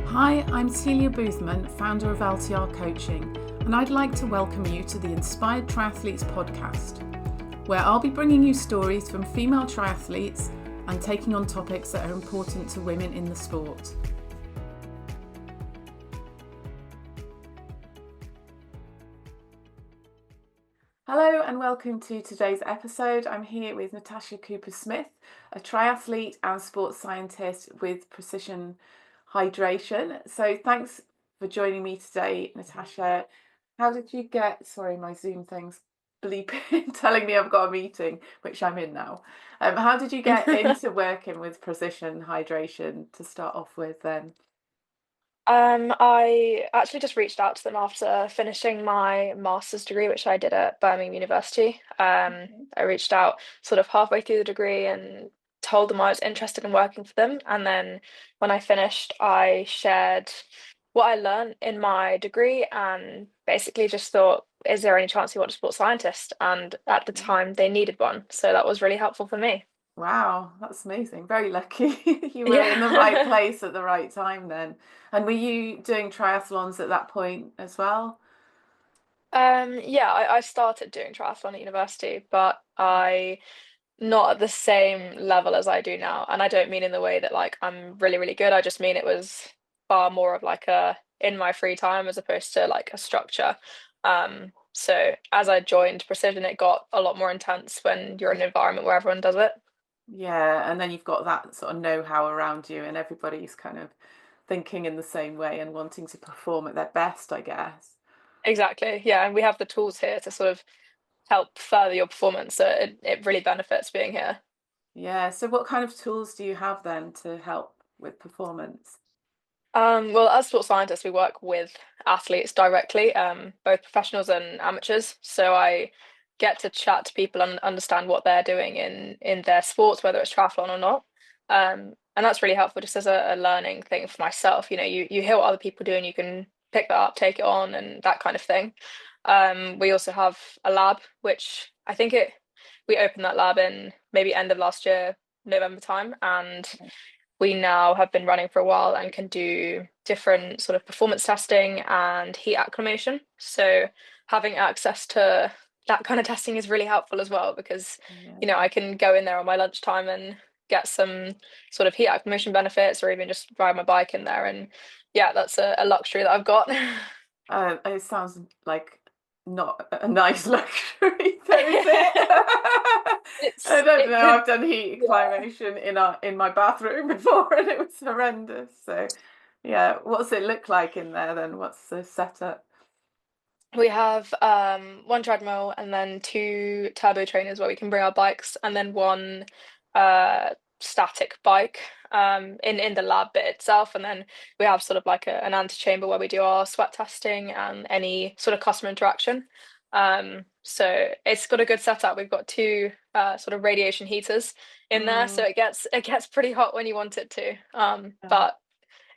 Hi, I'm Celia Boothman, founder of LTR Coaching, and I'd like to welcome you to the Inspired Triathletes podcast, where I'll be bringing you stories from female triathletes and taking on topics that are important to women in the sport. Hello and welcome to today's episode. I'm here with Natasha Cooper Smith, a triathlete and sports scientist with Precision Hydration. So thanks for joining me today, Natasha. How did you get, sorry, my Zoom thing's bleeping, telling me I've got a meeting, which I'm in now. How did you get into working with Precision Hydration to start off with then? I actually just reached out to them after finishing my master's degree, which I did at Birmingham University. I reached out sort of halfway through the degree and told them I was interested in working for them. And then when I finished, I shared what I learned in my degree and basically just thought, is there any chance you want a sports scientist? And at the time, they needed one. So that was really helpful for me. Wow, that's amazing. Very lucky. You were in the right Yeah. place at the right time then. And were you doing triathlons at that point as well? Yeah, I started doing triathlon at university, but I not at the same level as I do now. And I don't mean in the way that like I'm really, really good. I just mean it was far more of like a in my free time as opposed to like a structure. So as I joined Precision, it got a lot more intense when you're in an environment where everyone does it. Yeah, and then you've got that sort of know-how around you and everybody's kind of thinking in the same way and wanting to perform at their best, I guess. Exactly. Yeah. And we have the tools here to sort of help further your performance. So it really benefits being here. Yeah, so what kind of tools do you have then to help with performance? Well, as sports scientists, we work with athletes directly, both professionals and amateurs. So I get to chat to people and understand what they're doing in their sports, whether it's triathlon or not. And that's really helpful just as a learning thing for myself. You know, you hear what other people do and you can pick that up, take it on, and that kind of thing. We also have a lab, which I think it we opened that lab in maybe end of last year, November time, and we now have been running for a while and can do different sort of performance testing and heat acclimation. So having access to that kind of testing is really helpful as well because, you know, Yeah. I can go in there on my lunchtime and get some sort of heat acclimation benefits or even just ride my bike in there. And yeah, that's a luxury that I've got. It sounds like not a nice luxury, though, is it? I don't It know. could, I've done heat yeah. acclimation in my bathroom before, and it was horrendous. So, yeah, what's it look like in there then? What's the setup? We have one treadmill and then two turbo trainers where we can bring our bikes, and then one uh, static bike in the lab bit itself. And then we have sort of like an antechamber where we do our sweat testing and any sort of customer interaction. So it's got a good setup. We've got two sort of radiation heaters in there, so Mm, it gets pretty hot when you want it to. yeah. But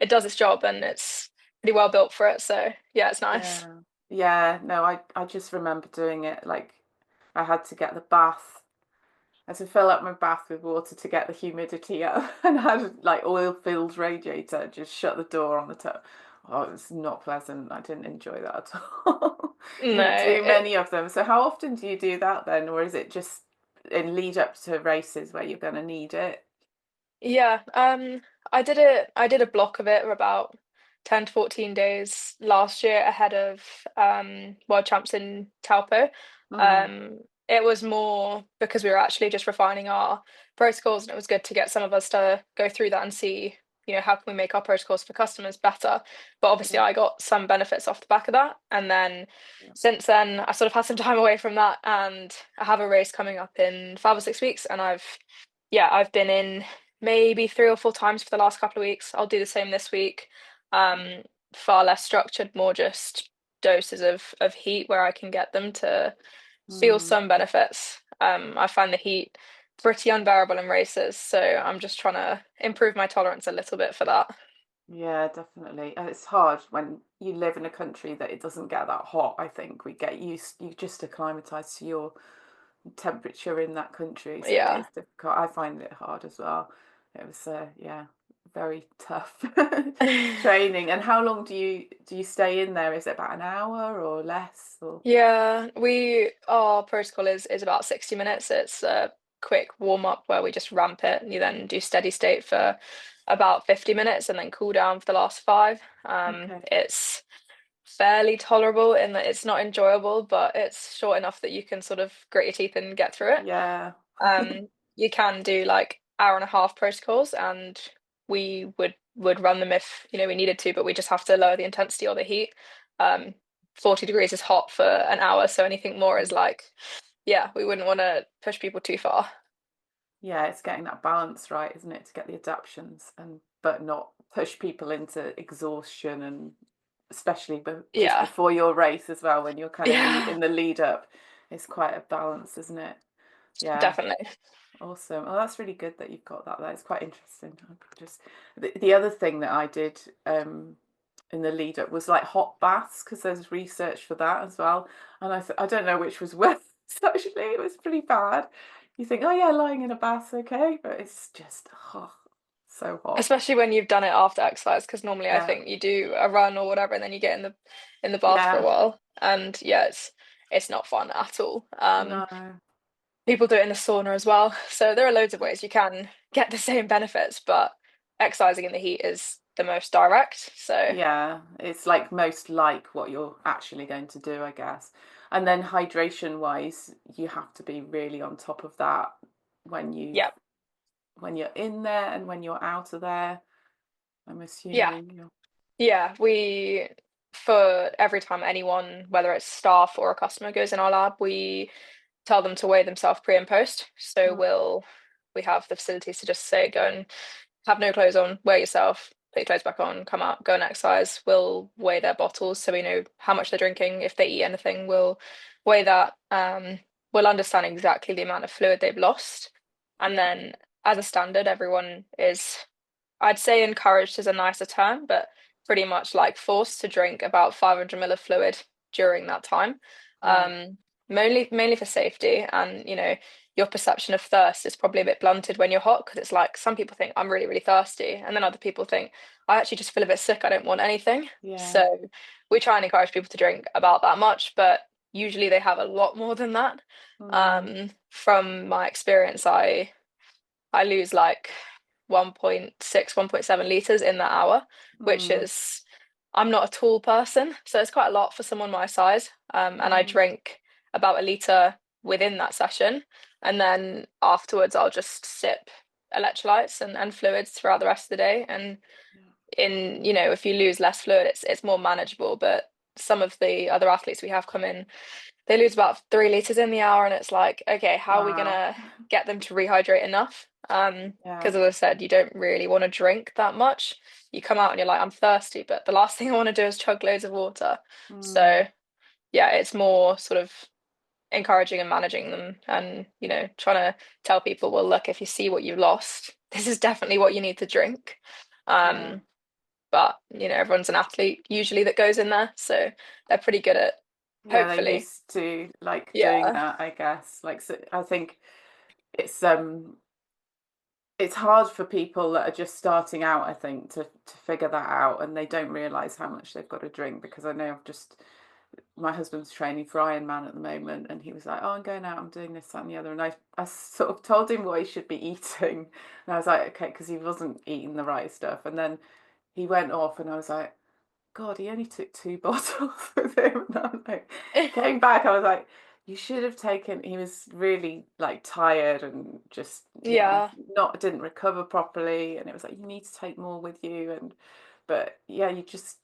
it does its job and it's pretty well built for it. So yeah, it's nice. Yeah. Yeah, no, I just remember doing it like I had to get the bath. I had to fill up my bath with water to get the humidity up and I had like oil-filled radiator, just shut the door on the top. Oh, it was not pleasant. I didn't enjoy that at all. Didn't No, do many of them. So how often do you do that then? Or is it just in lead up to races where you're gonna need it? yeah. I did a block of it for about 10 to 14 days last year ahead of World Champs in Taupo. Mm, Um, it was more because we were actually just refining our protocols, and it was good to get some of us to go through that and see, you know, how can we make our protocols for customers better. But obviously, yeah. I got some benefits off the back of that, and then since then, I sort of had some time away from that, and I have a race coming up in 5 or 6 weeks, and I've been in maybe 3 or 4 times for the last couple of weeks. I'll do the same this week. Um, Far less structured, more just doses of heat where I can get them to feel Mm. some benefits. I find the heat pretty unbearable in races, so I'm just trying to improve my tolerance a little bit for that. Yeah, definitely. And it's hard when you live in a country that it doesn't get that hot, I think. You just acclimatise to your temperature in that country. So it Yeah. is difficult. I find it hard as well. It was, yeah, very tough training. And how long do you stay in there? Is it about an hour or less? Or Yeah, our protocol is about 60 minutes. It's a quick warm up where we just ramp it, and you then do steady state for about 50 minutes and then cool down for the last five. okay, It's fairly tolerable in that it's not enjoyable, but it's short enough that you can sort of grit your teeth and get through it. yeah, You can do like hour and a half protocols, and we would run them if we needed to, but we just have to lower the intensity or the heat. Um, 40 degrees is hot for an hour, so anything more is like, yeah, we wouldn't want to push people too far. yeah. It's getting that balance right, isn't it, to get the adaptions and but not push people into exhaustion and especially just Yeah, before your race as well when you're kind of yeah, in the lead up. It's quite a balance, isn't it? Yeah. definitely. Awesome. Oh, that's really good that you've got that. That's quite interesting. Just the other thing that I did in the lead up was like hot baths because there's research for that as well. And I don't know which was worse. Actually, it was pretty bad. You think, oh yeah, lying in a bath's okay, but it's just so hot. Especially when you've done it after exercise, because normally I Yeah, think you do a run or whatever, and then you get in the bath for a yeah. while, and yeah, it's not fun at all. No, People do it in the sauna as well. So there are loads of ways you can get the same benefits, but exercising in the heat is the most direct. So yeah, it's like most like what you're actually going to do, I guess. And then hydration wise, you have to be really on top of that when you yeah, when you're in there and when you're out of there. I'm yeah, assuming you're yeah. We for every time anyone, whether it's staff or a customer, goes in our lab, we tell them to weigh themselves pre and post. So mm, we have the facilities to just say go and have no clothes on, wear yourself, put your clothes back on, come out, go and exercise. We'll weigh their bottles so we know how much they're drinking. If they eat anything, we'll weigh that. We'll understand exactly the amount of fluid they've lost. And yeah, then, as a standard, everyone is, I'd say encouraged is a nicer term, but pretty much like forced to drink about 500 ml of fluid during that time. right. Um, mainly for safety, and your perception of thirst is probably a bit blunted when you're hot because it's like some people think I'm really, really thirsty, and then other people think I actually just feel a bit sick, I don't want anything. Yeah. So we try and encourage people to drink about that much, but usually they have a lot more than that. Mm, From my experience, I lose like 1.6, 1.7 liters in that hour, which mm, is, I'm not a tall person, so it's quite a lot for someone my size. And I mm, drink about a liter within that session. And then afterwards, I'll just sip electrolytes and fluids throughout the rest of the day. And yeah. if you lose less fluid, it's more manageable. But some of the other athletes we have come in, they lose about 3 liters in the hour, and it's like, okay, how are we Wow. gonna get them to rehydrate enough? Yeah. Because as I said, you don't really want to drink that much. You come out and you're like, I'm thirsty, but the last thing I want to do is chug loads of water. Mm, So yeah, it's more sort of encouraging and managing them, and trying to tell people, well, look, if you see what you lost, this is definitely what you need to drink. yeah. Um, but everyone's an athlete usually that goes in there, so they're pretty good at Yeah, they're hopefully. used to like doing Yeah. that, I guess. Like so I think it's um it's hard for people that are just starting out, I think, to figure that out and they don't realize how much they've got to drink because I know I've just my husband's training for Ironman at the moment, and he was like, "Oh, I'm going out. I'm doing this, that, and the other." And I sort of told him what he should be eating, and I was like, "Okay," because he wasn't eating the right stuff. And then he went off, and I was like, God, he only took two bottles with him. And I'm like, came back, I was like, you should have taken. He was really like tired and just, yeah, Yeah. not didn't recover properly. And it was like, you need to take more with you. And, but yeah, you just,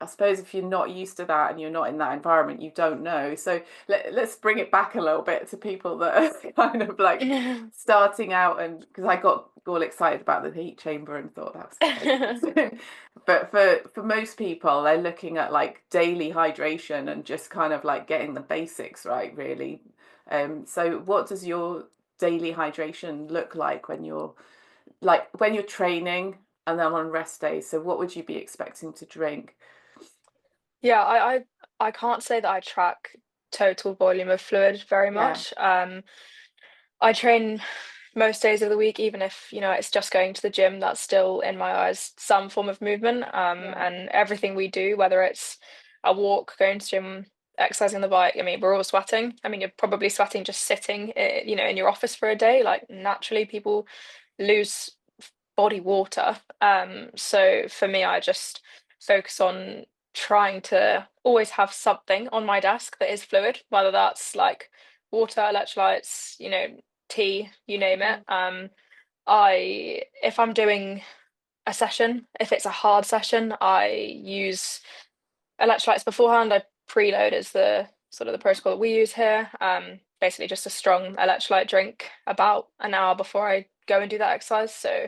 I suppose if you're not used to that and you're not in that environment, you don't know. So let's bring it back a little bit to people that are kind of like starting out. And because I got all excited about the heat chamber and thought that was quite interesting. But for most people, they're looking at like daily hydration and just kind of like getting the basics right, really. So what does your daily hydration look like when you're training and then on rest days? So what would you be expecting to drink? Yeah, I can't say that I track total volume of fluid very Yeah. much. I train most days of the week, even if, it's just going to the gym, that's still in my eyes some form of movement. Yeah. And everything we do, whether it's a walk, going to gym, exercising on the bike, I mean, we're all sweating. I mean, you're probably sweating just sitting, in your office for a day. Like naturally, people lose body water. So for me, I just focus on trying to always have something on my desk that is fluid, whether that's like water, electrolytes, tea, you name it. Mm, If I'm doing a session, if it's a hard session, I use electrolytes beforehand. I preload is the sort of the protocol that we use here. Basically just a strong electrolyte drink about an hour before I go and do that exercise. So,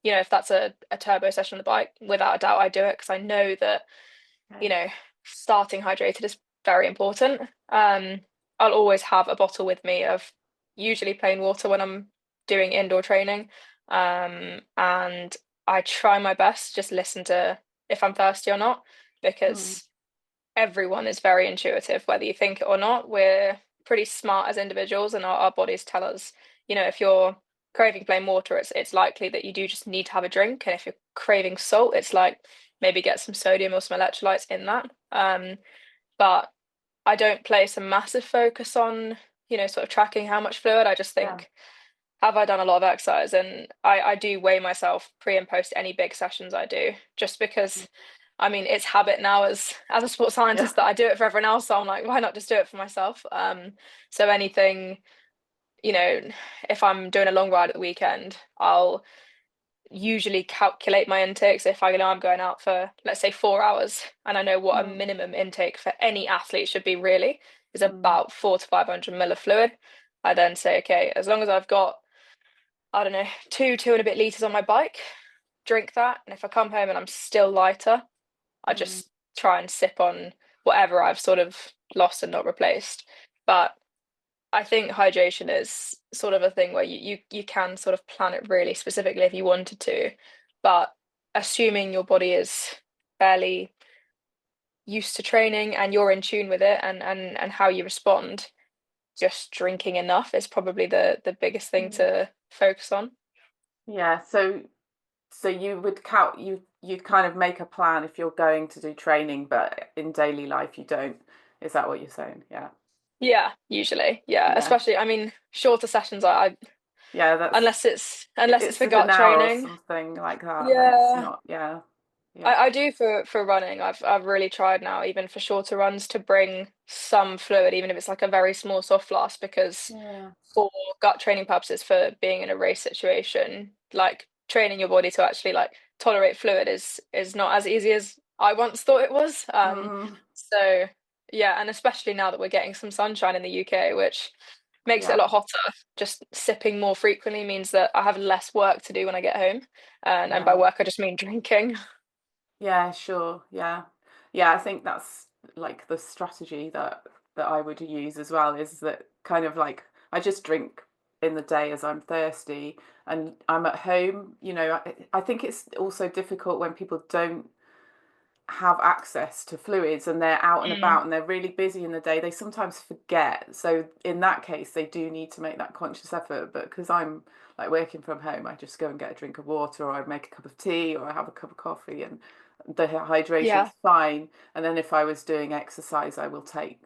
if that's a turbo session on the bike, without a doubt I do it because I know that, you okay. know, starting hydrated is very important. I'll always have a bottle with me of usually plain water when I'm doing indoor training. And I try my best to just listen to if I'm thirsty or not, Mm, because everyone is very intuitive, whether you think it or not. We're pretty smart as individuals, and our bodies tell us, if you're craving plain water, it's likely that you do just need to have a drink. And if you're craving salt, it's like maybe get some sodium or some electrolytes in that. But I don't place a massive focus on, sort of tracking how much fluid. I just yeah. think, have I done a lot of exercise? And I do weigh myself pre and post any big sessions I do, just Mm, because I mean it's habit now as a sports yeah. scientist that I do it for everyone else. So I'm like, why not just do it for myself? So anything, you know, if I'm doing a long ride at the weekend, I'll usually calculate my intakes. If I know I'm going out for, let's say, 4 hours, and I know what a Mm, minimum intake for any athlete should be really is mm, about 400 to 500 ml of fluid. I then say, okay, as long as I've got, I don't know, two and a bit liters on my bike, drink that. And if I come home and I'm still lighter, I mm. just try and sip on whatever I've sort of lost and not replaced. But I think hydration is sort of a thing where you can sort of plan it really specifically if you wanted to. But assuming your body is fairly used to training and you're in tune with it and how you respond, just drinking enough is probably the biggest thing Mm. to focus on. Yeah. So you would count you'd kind of make a plan if you're going to do training, but in daily life you don't. Is that what you're saying? Yeah. Yeah, usually. Yeah. Yeah. Especially, I mean, shorter sessions I Yeah, that's unless it's it's for just an gut hour or training. something like that, then it's Yeah. not, yeah. Yeah. I do for running. I've really tried now, even for shorter runs, to bring some fluid, even if it's like a very small soft flask, because Yeah. for gut training purposes, for being in a race situation, like training your body to actually like tolerate fluid is not as easy as I once thought it was. Mm, So yeah, and especially now that we're getting some sunshine in the UK, which makes it a yeah. lot hotter, just sipping more frequently means that I have less work to do when I get home. And by Yeah. work I just mean drinking. Yeah, sure. Yeah. Yeah, I think that's like the strategy that I would use as well, is that kind of like I just drink in the day as I'm thirsty and I'm at home, I think it's also difficult when people don't have access to fluids and they're out and Mm. about and they're really busy in the day, they sometimes forget. So in that case, they do need to make that conscious effort. But because I'm like working from home, I just go and get a drink of water, or I make a cup of tea, or I have a cup of coffee, and the Yeah. hydration's fine. And then if I was doing exercise, I will take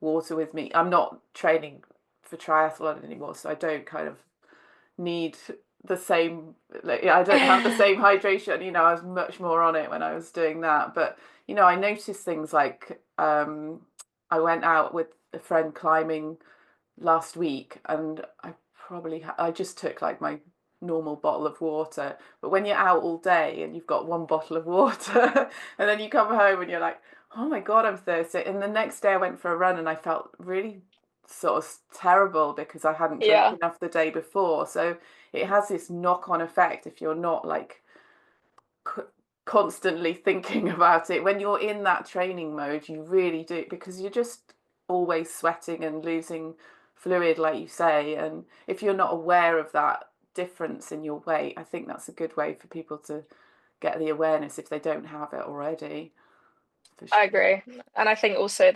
water with me. I'm not training for triathlon anymore, so I don't kind of need the same, like, I don't have the same hydration. I was much more on it when I was doing that. But I noticed things like I went out with a friend climbing last week, and I just took like my normal bottle of water. But when you're out all day and you've got one bottle of water and then you come home and you're like, oh my God, I'm thirsty. And the next day I went for a run and I felt really sort of terrible because I hadn't drunk Yeah. enough the day before. So it has this knock-on effect if you're not like constantly thinking about it. When you're in that training mode, you really do, because you're just always sweating and losing fluid, like you say. And if you're not aware of that difference in your weight, I think that's a good way for people to get the awareness if they don't have it already, for I sure. agree. And I think also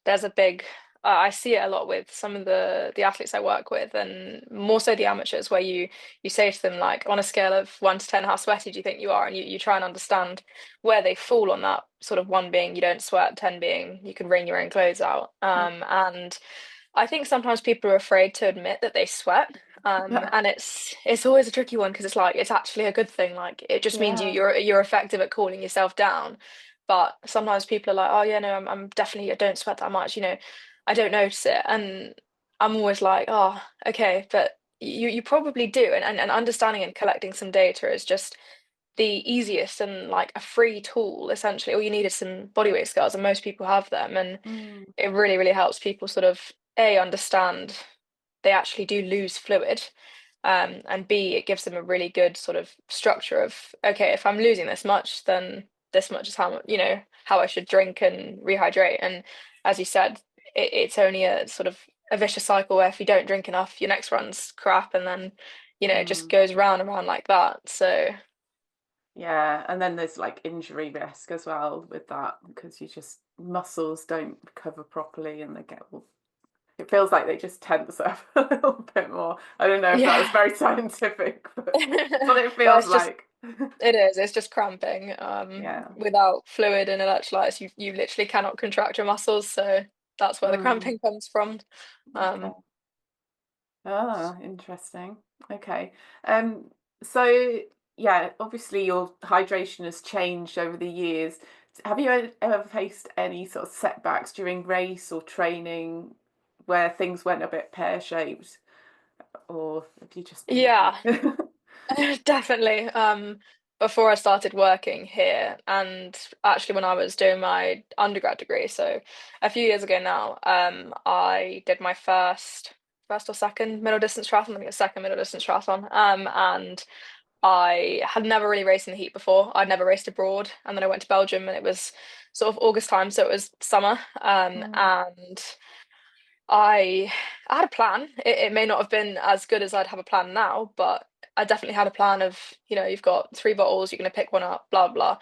there's a big I see it a lot with some of the athletes I work with, and more so the amateurs, where you say to them like, on a scale of 1 to 10, how sweaty do you think you are? And you try and understand where they fall on that, sort of one being you don't sweat, 10 being you can wring your own clothes out. Mm. And I think sometimes people are afraid to admit that they sweat. And it's always a tricky one because it's like it's actually a good thing. Like it just means Yeah. you're effective at cooling yourself down. But sometimes people are like, oh yeah, no, I'm definitely I don't sweat that much, I don't notice it. And I'm always like, oh, okay, but you probably do. And understanding and collecting some data is just the easiest and like a free tool, essentially. All you need is some bodyweight scales, and most people have them. And Mm. it really, really helps people sort of A, understand they actually do lose fluid. And B, it gives them a really good sort of structure of, okay, if I'm losing this much, then this much is how I should drink and rehydrate. And as you said, it's only a sort of a vicious cycle where if you don't drink enough, your next run's crap, and then it just Mm. goes round and round like that. So Yeah, and then there's like injury risk as well with that because you just muscles don't recover properly and they get all, it feels like they just tense up a little bit more. I don't know if that was yeah. very scientific, but that's what it Well, feels like. it's just cramping. Yeah. Without fluid and electrolytes, you literally cannot contract your muscles, so that's where the Mm. cramping comes from. Okay. Um, Ah, interesting. Okay. Um, so yeah, obviously your hydration has changed over the years. Have you ever faced any sort of setbacks during race or training where things went a bit pear-shaped, or have you just been yeah, lucky? definitely. Before I started working here, and actually when I was doing my undergrad degree, so a few years ago now, I did my first or second middle distance triathlon. I think it was second middle distance triathlon. And I had never really raced in the heat before. I'd never raced abroad, and then I went to Belgium, and it was sort of August time, so it was summer. Mm, And I had a plan. It may not have been as good as I'd have a plan now, but I definitely had a plan of, you've got 3 bottles, you're going to pick one up, blah, blah.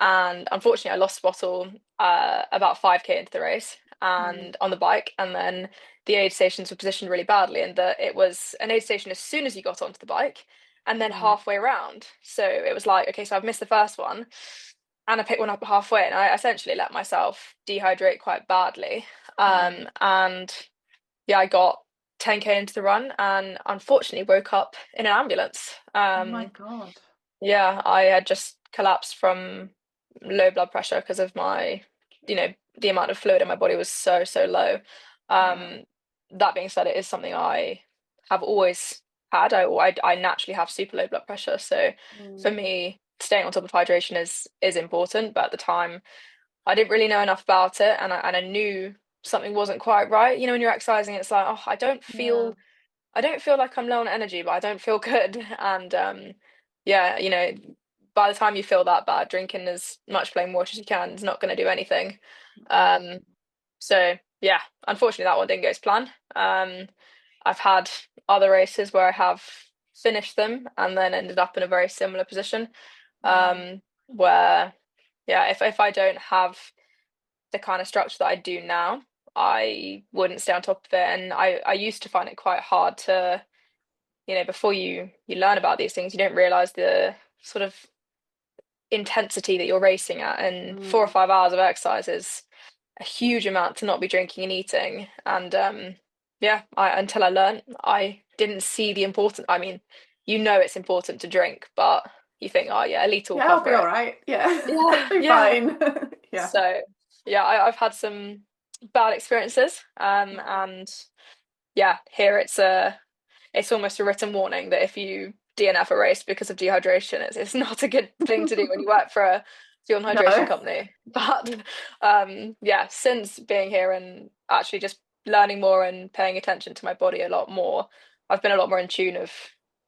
And unfortunately, I lost the bottle about 5K into the race mm, and on the bike. And then the aid stations were positioned really badly, and that it was an aid station as soon as you got onto the bike and then right. halfway around. So it was like, okay, so I've missed the first one and I picked one up halfway, and I essentially let myself dehydrate quite badly. Mm. And yeah, I got 10K into the run and unfortunately woke up in an ambulance. Oh my God. Yeah, I had just collapsed from low blood pressure because of the amount of fluid in my body was so, so low. Yeah. Um, that being said, it is something I have always had. I naturally have super low blood pressure. So for Mm, me, staying on top of hydration is important. But at the time, I didn't really know enough about it, and I knew something wasn't quite right. When you're exercising, it's like, oh, yeah. I don't feel like I'm low on energy, but I don't feel good. And yeah, by the time you feel that bad, drinking as much plain water as you can is not going to do anything. Mm, Um, so yeah, unfortunately, that one didn't go as planned. I've had other races where I have finished them and then ended up in a very similar position, mm, where yeah, if I don't have the kind of structure that I do now, I wouldn't stay on top of it. And I used to find it quite hard to, before you learn about these things, you don't realize the sort of intensity that you're racing at. And 4 or 5 hours of exercise is a huge amount to not be drinking and eating. And yeah, until I learned, I didn't see the importance. I mean, it's important to drink, but you think, oh yeah, a litre will yeah, I'll cover be all it. right. Yeah, Yeah, I'll be yeah. fine. Yeah. So yeah, I've had some bad experiences. And yeah, here it's almost a written warning that if you DNF a race because of dehydration, it's not a good thing to do when you work for a fuel and hydration No. company. But yeah, since being here and actually just learning more and paying attention to my body a lot more, I've been a lot more in tune of,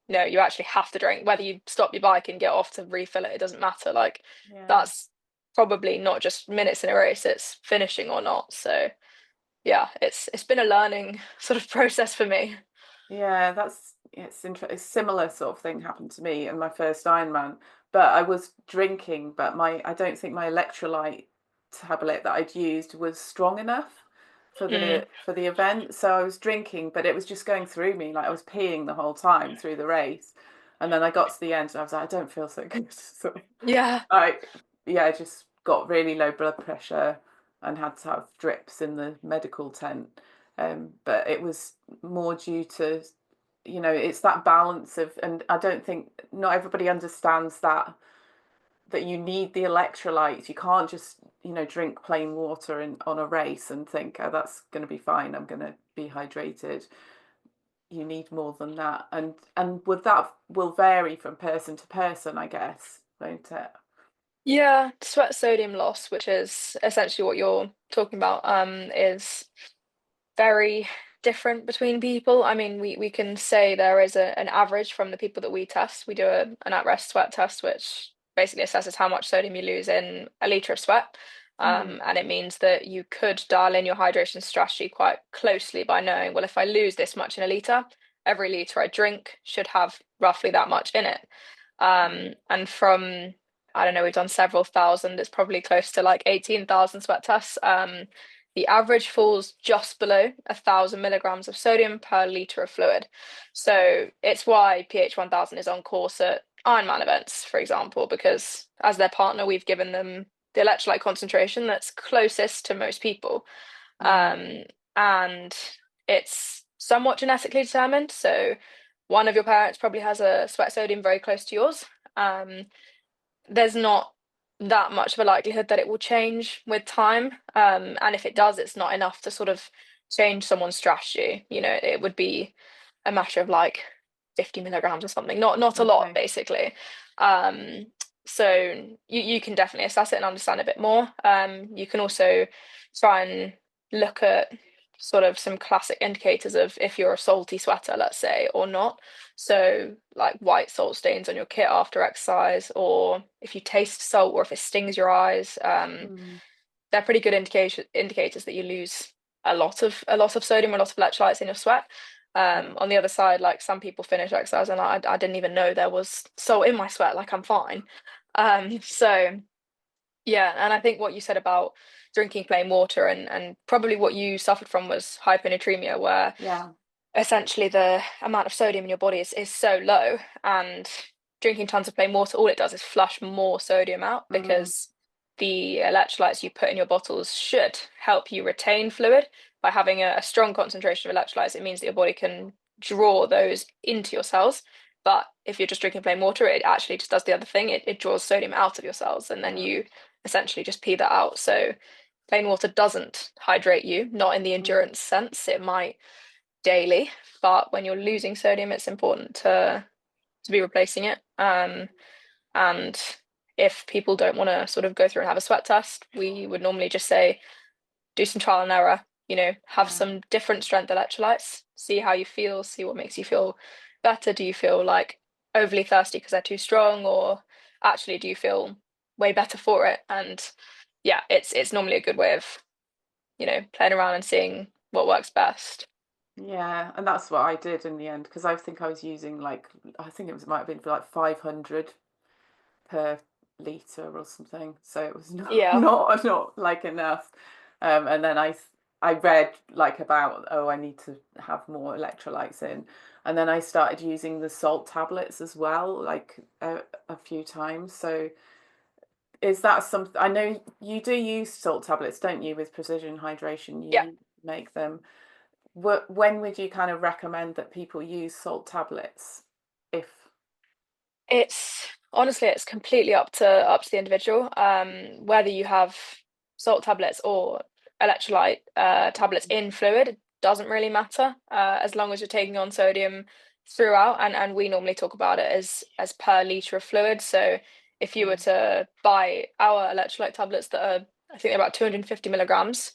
you actually have to drink, whether you stop your bike and get off to refill it, it doesn't matter. Like Yeah. that's probably not just minutes in a race, it's finishing or not. So yeah, it's been a learning sort of process for me. Yeah, it's interesting. A similar sort of thing happened to me in my first Ironman, but I was drinking, but I don't think my electrolyte tablet that I'd used was strong enough. Mm. for the event. So I was drinking, but it was just going through me. Like I was peeing the whole time through the race. And then I got to the end and I was like, I don't feel so good. So Yeah. I yeah, I just got really low blood pressure and had to have drips in the medical tent. But it was more due to, it's that balance of, and I don't think not everybody understands that you need the electrolytes. You can't just, drink plain water on a race and think, oh, that's going to be fine. I'm going to be hydrated. You need more than that. And with that will vary from person to person, I guess, won't it? Yeah, sweat sodium loss, which is essentially what you're talking about, is very different between people. I mean, we can say there is an average from the people that we test. We do an at-rest sweat test, which basically assesses how much sodium you lose in a liter of sweat. Mm, And it means that you could dial in your hydration strategy quite closely by knowing, well, if I lose this much in a liter, every liter I drink should have roughly that much in it. And from, I don't know, we've done several thousand, it's probably close to like 18,000 sweat tests. The average falls just below 1,000 milligrams of sodium per liter of fluid. So it's why PH 1000 is on course at Ironman events, for example, because as their partner, we've given them the electrolyte concentration that's closest to most people. mm, And it's somewhat genetically determined. So one of your parents probably has a sweat sodium very close to yours. Um, there's not that much of a likelihood that it will change with time. And if it does, it's not enough to sort of change someone's strategy. You know, it would be a matter of like 50 milligrams or something, not a lot, okay. basically. Um, so you can definitely assess it and understand it a bit more. You can also try and look at sort of some classic indicators of if you're a salty sweater, let's say, or not. So, like white salt stains on your kit after exercise, or if you taste salt, or if it stings your eyes, Mm, they're pretty good indicators that you lose a lot of sodium, a lot of electrolytes in your sweat. yeah. On the other side, like some people finish exercise and I didn't even know there was salt in my sweat, like I'm fine. So yeah, and I think what you said about drinking plain water and probably what you suffered from was hyponatremia, where Yeah. essentially the amount of sodium in your body is so low, and drinking tons of plain water, all it does is flush more sodium out Mm, because the electrolytes you put in your bottles should help you retain fluid. By having a strong concentration of electrolytes, it means that your body can draw those into your cells. But if you're just drinking plain water, it actually just does the other thing. It draws sodium out of your cells, and then yeah. you essentially just pee that out. So plain water doesn't hydrate you, not in the Mm, endurance sense. It might daily, but when you're losing sodium, it's important to be replacing it. And if people don't want to sort of go through and have a sweat test, we would normally just say do some trial and error. You know, have yeah. some different strength electrolytes, see how you feel, see what makes you feel better. Do you feel like overly thirsty because they're too strong, or actually do you feel way better for it? And yeah, it's normally a good way of, playing around and seeing what works best. Yeah, and that's what I did in the end because I think I was using like I think might have been for like 500 per liter or something. So it was not Yeah. not like enough. And then I read like about, oh, I need to have more electrolytes in, and then I started using the salt tablets as well, like a few times. So is that something? I know you do use salt tablets, don't you, with precision hydration? Yeah. You make them. When would you kind of recommend that people use salt tablets? If It's honestly, it's completely up to the individual. Whether you have salt tablets or electrolyte tablets in fluid, it doesn't really matter, as long as you're taking on sodium throughout. And we normally talk about it as per liter of fluid. So if you were okay, to buy our electrolyte tablets that are, I think they're about 250 milligrams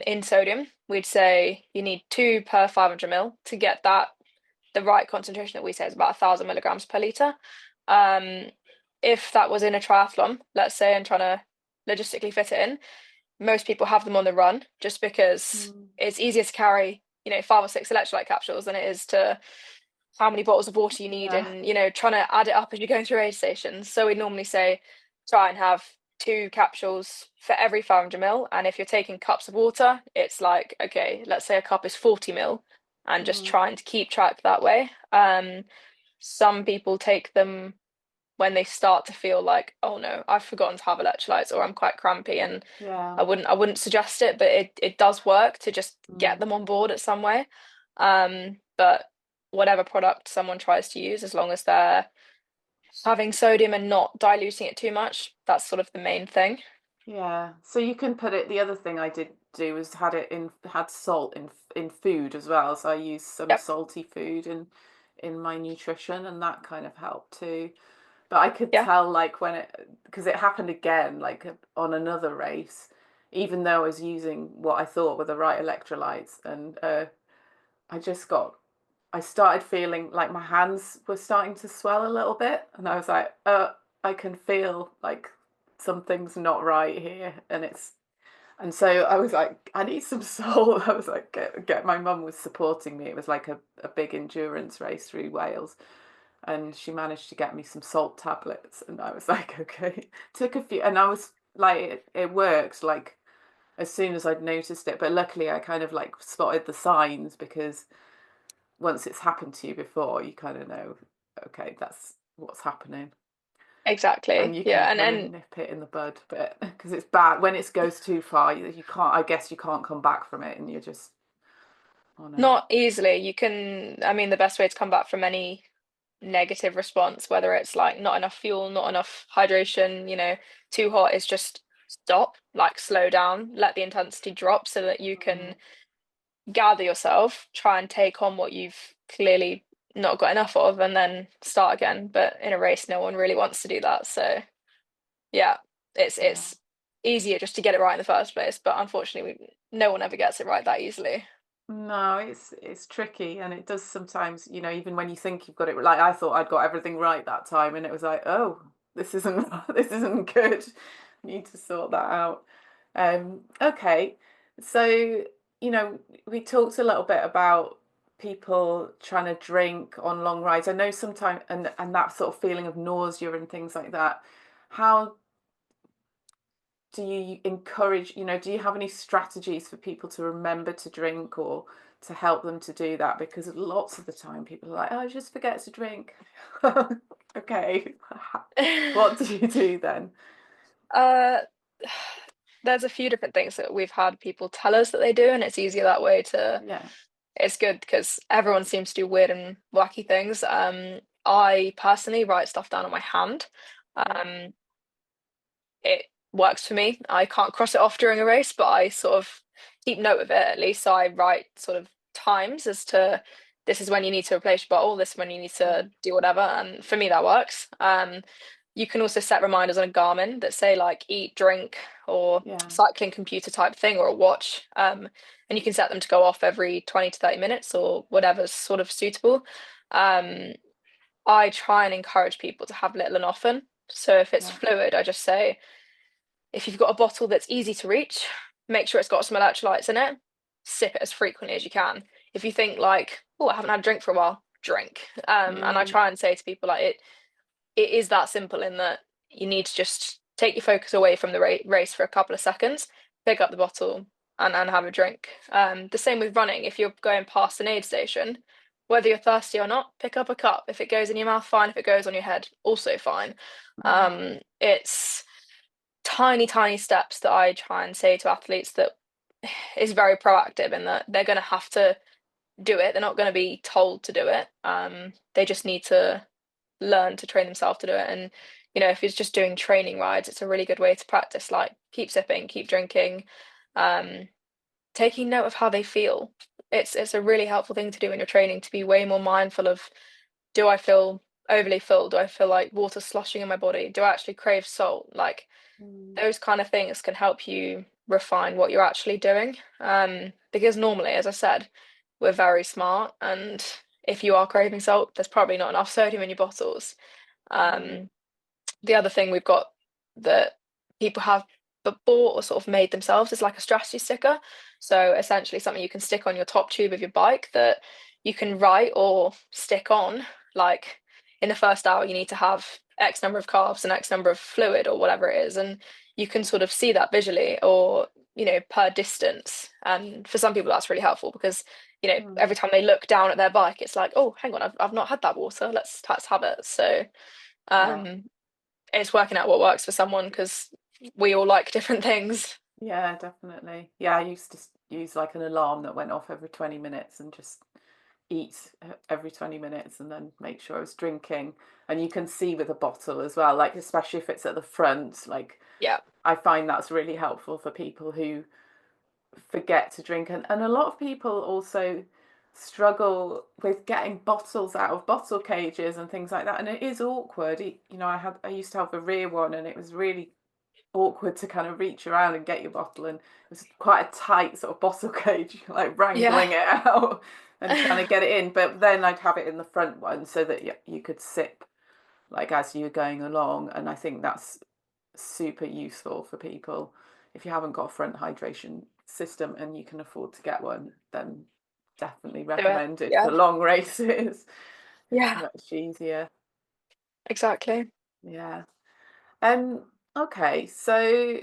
in sodium, we'd say you need two per 500 ml to get that the right concentration that we say is about 1,000 milligrams per liter. Um, if that was in a triathlon, let's say, and trying to logistically fit it in, most people have them on the run just because mm, it's easier to carry, 5 or 6 electrolyte capsules than it is to how many bottles of water you need yeah, and, trying to add it up as you're going through aid stations. So we normally say try and have 2 capsules for every 500 ml. And if you're taking cups of water, it's like, okay, let's say a cup is 40 ml, and just Mm, trying to keep track that way. Some people take them when they start to feel like, oh no, I've forgotten to have electrolytes, or I'm quite crampy, and yeah. I wouldn't suggest it, but it does work to just get Mm, them on board at some way. But whatever product someone tries to use, as long as they're having sodium and not diluting it too much, that's sort of the main thing. yeah. So you can put it. The other thing I did do was had salt in food as well. So I used some Yep. salty food in my nutrition, and that kind of helped too. But I could Yeah. tell like when it because it happened again like on another race, even though I was using what I thought were the right electrolytes, and I just got I started feeling like my hands were starting to swell a little bit, and I was like, I can feel like something's not right here, and so I was like, I need some salt. I was like, get my mum was supporting me. It was like a big endurance race through Wales, and she managed to get me some salt tablets, and I was like, okay. Took a few, and I was like, it worked like as soon as I'd noticed it, but luckily I kind of like spotted the signs because once it's happened to you before, you kind of know, okay, that's what's happening. And Exactly. you can Yeah. And kind of then nip it in the bud, but because it's bad when it goes too far, you can't. I guess you can't come back from it, and you're just, oh no, not easily. You can, I mean, the best way to come back from any negative response, whether it's like not enough fuel, not enough hydration, too hot, is just stop, like slow down, let the intensity drop so that you mm, can gather yourself, try and take on what you've clearly not got enough of, and then start again. But in a race, no one really wants to do that. So yeah, it's yeah. it's easier just to get it right in the first place. But unfortunately, no one ever gets it right that easily. No, it's tricky, and it does sometimes, even when you think you've got it, like I thought I'd got everything right that time, and it was like, oh, this isn't this isn't good. Need to sort that out. Okay, so we talked a little bit about people trying to drink on long rides. I know sometimes, and that sort of feeling of nausea and things like that. How do you encourage, do you have any strategies for people to remember to drink or to help them to do that? Because lots of the time people are like, oh, I just forget to drink. Okay. What do you do then? Uh, there's a few different things that we've had people tell us that they do, and it's easier that way to. Yeah. It's good because everyone seems to do weird and wacky things. I personally write stuff down on my hand. Yeah. Um, it works for me. I can't cross it off during a race, but I sort of keep note of it at least. So I write sort of times as to this is when you need to replace your bottle, this is when you need to Mm. do whatever. And for me, that works. You can also set reminders on a Garmin that say like eat, drink, or Yeah. cycling computer type thing, or a watch. And you can set them to go off every 20 to 30 minutes or whatever's sort of suitable. Um, I try and encourage people to have little and often. So if it's Yeah. fluid, I just say, if you've got a bottle that's easy to reach, make sure it's got some electrolytes in it. Sip it as frequently as you can. If you think like, oh, I haven't had a drink for a while, drink. And I Mm. try and say to people like it is that simple in that you need to just take your focus away from the race for a couple of seconds, pick up the bottle and have a drink. The same with running. If you're going past an aid station, whether you're thirsty or not, pick up a cup. If it goes in your mouth, fine. If it goes on your head, also fine. Mm. It's tiny, tiny steps that I try and say to athletes that is very proactive in that they're going to have to do it. They're not going to be told to do it. They just need to learn to train themselves to do it. And, if it's just doing training rides, it's a really good way to practice, like keep sipping, keep drinking, um, taking note of how they feel. It's a really helpful thing to do in your training to be way more mindful of, do I feel overly full? Do I feel like water sloshing in my body? Do I actually crave salt? Like Mm. those kind of things can help you refine what you're actually doing. Because normally, as I said, we're very smart, and if you are craving salt, there's probably not enough sodium in your bottles. Mm. Um, the other thing we've got that people have bought or sort of made themselves is like a strategy sticker. So essentially something you can stick on your top tube of your bike that you can write or stick on, like in the first hour you need to have X number of carbs and X number of fluid or whatever it is. And you can sort of see that visually or, per distance. And for some people, that's really helpful because, Mm. every time they look down at their bike, it's like, oh, hang on, I've not had that water. Let's have it. So Yeah. um, it's working out what works for someone because we all like different things. Yeah, definitely. Yeah, I used to use like an alarm that went off every 20 minutes and just eat every 20 minutes and then make sure I was drinking. And you can see with a bottle as well, like especially if it's at the front, like Yeah. I find that's really helpful for people who forget to drink. And a lot of people also struggle with getting bottles out of bottle cages and things like that. And it is awkward. I used to have a rear one and it was really awkward to kind of reach around and get your bottle, and it was quite a tight sort of bottle cage, like Yeah. wrangling it out and trying to get it in. But then I'd have it in the front one so that you could sip like as you're going along, and I think that's super useful for people. If you haven't got a front hydration system and you can afford to get one, then definitely Do it. recommend it Yeah. for long races. It's Yeah, much easier. exactly. Yeah. Okay, so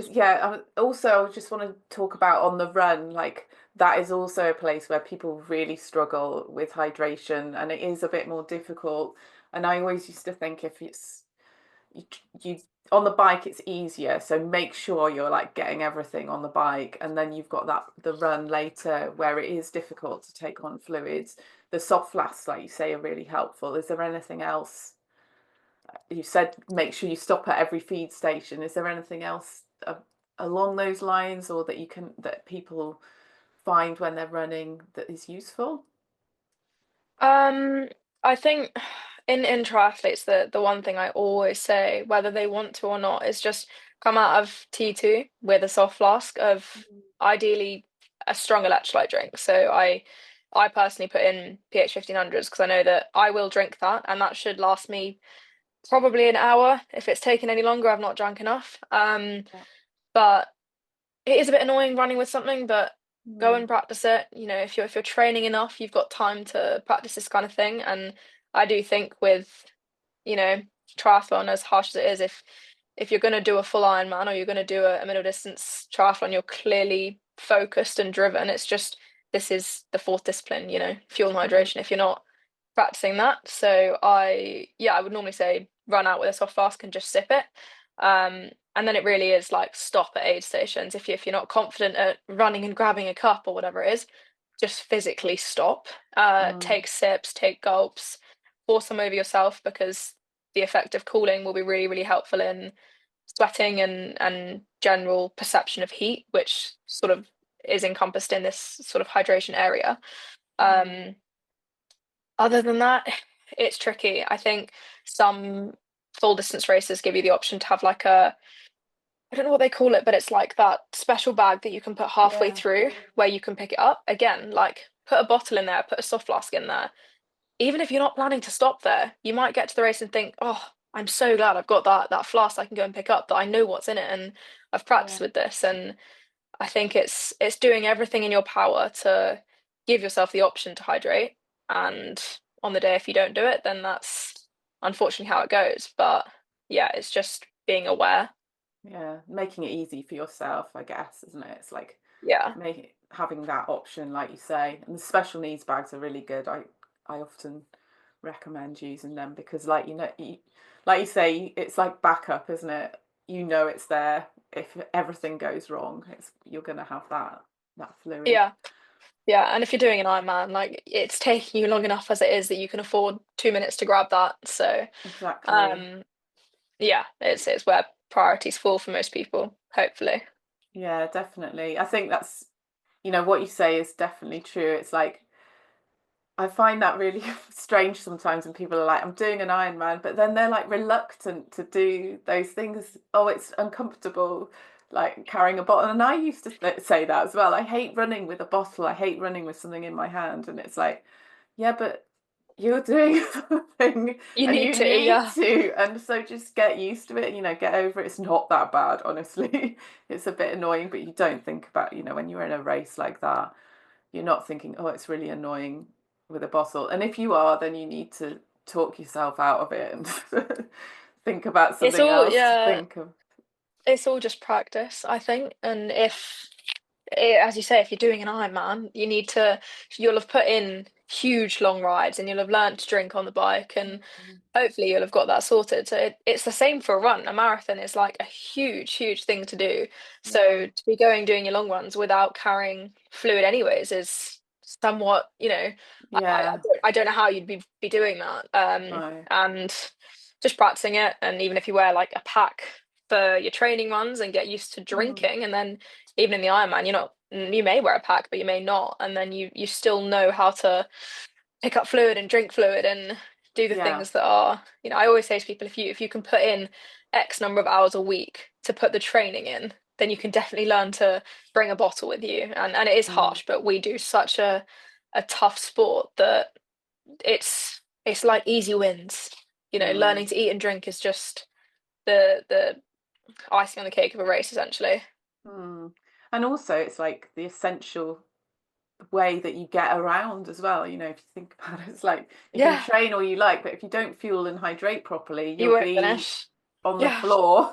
yeah, also I just want to talk about on the run, like that is also a place where people really struggle with hydration and it is a bit more difficult. And I always used to think if it's you on the bike it's easier, so make sure you're like getting everything on the bike, and then you've got that the run later where it is difficult to take on fluids. The soft flasks, like you say, are really helpful. Is there anything else? You said make sure you stop at every feed station. Is there anything else along those lines, or that people find when they're running that is useful? Um, I think in triathletes, the one thing I always say, whether they want to or not, is just come out of T2 with a soft flask of Mm. ideally a strong electrolyte drink. So I personally put in pH 1500s because I know that I will drink that and that should last me probably an hour. If it's taken any longer, I've not drank enough. Yeah. But it is a bit annoying running with something, but go and Mm. practice it. If you're training enough, you've got time to practice this kind of thing. And I do think with, you know, triathlon, as harsh as it is, if you're going to do a full Ironman or you're going to do a middle distance triathlon, you're clearly focused and driven. It's just this is the fourth discipline, fuel and Mm. hydration. If you're not practicing that, so I would normally say run out with a soft flask and just sip it. And then it really is like stop at aid stations. If you're not confident at running and grabbing a cup or whatever it is, just physically stop. Mm. Take sips, take gulps, pour some over yourself because the effect of cooling will be really, really helpful in sweating and general perception of heat, which sort of is encompassed in this sort of hydration area. Mm. Um, Other than that, it's tricky. I think some full distance races give you the option to have like I don't know what they call it, but it's like that special bag that you can put halfway Yeah. through where you can pick it up. Again, like put a bottle in there, put a soft flask in there. Even if you're not planning to stop there, you might get to the race and think, oh, I'm so glad I've got that flask I can go and pick up that I know what's in it and I've Yeah. practiced with this. And I think it's doing everything in your power to give yourself the option to hydrate. And on the day if you don't do it, then that's unfortunately how it goes. But yeah, it's just being aware. Yeah. Making it easy for yourself, I guess, isn't it? It's like Yeah. having that option, like you say. And the special needs bags are really good. I often recommend using them because, like you say, it's like backup, isn't it? You know it's there. If everything goes wrong, you're gonna have that fluid. Yeah. Yeah. And if you're doing an Ironman, like it's taking you long enough as it is that you can afford 2 minutes to grab that. So Exactly. um yeah, it's where priorities fall for most people, hopefully. Yeah, definitely. I think that's what you say is definitely true. It's like I find that really strange sometimes when people are like, I'm doing an Ironman, but then they're like reluctant to do those things. Oh, it's uncomfortable, like carrying a bottle. And I used to say that as well. I hate running with a bottle. I hate running with something in my hand. And it's like, yeah, but you're doing something You and need you to, need yeah. to. And so just get used to it, get over it. It's not that bad, honestly. It's a bit annoying, but you don't think about, when you're in a race like that, you're not thinking, oh, it's really annoying with a bottle. And if you are, then you need to talk yourself out of it and think about It's something all, else to yeah, think of. it's all just practice, I think. And as you say, if you're doing an Ironman, you'll have put in huge long rides and you'll have learned to drink on the bike, and Mhm. hopefully you'll have got that sorted. So it's the same for a run. A marathon is like a huge, huge thing to do. Yeah, So to be doing your long runs without carrying fluid anyways is somewhat, yeah, I don't know how you'd be doing that. no, And just practicing it. And even if you wear like a pack for your training runs and get used to mm, drinking, and then even in the Ironman, you may wear a pack, but you may not. And then you still know how to pick up fluid and drink fluid and do the yeah, things that are, I always say to people, if you can put in X number of hours a week to put the training in, then you can definitely learn to bring a bottle with you. And it is mm, harsh, but we do such a tough sport that it's like easy wins. mm. Learning to eat and drink is just the icing on the cake of a race, essentially. Mm. And also, it's like the essential way that you get around as well. You know, if you think about it, it's like you can Yeah, train all you like, but if you don't fuel and hydrate properly, you you'll won't be finish. on the Yeah, floor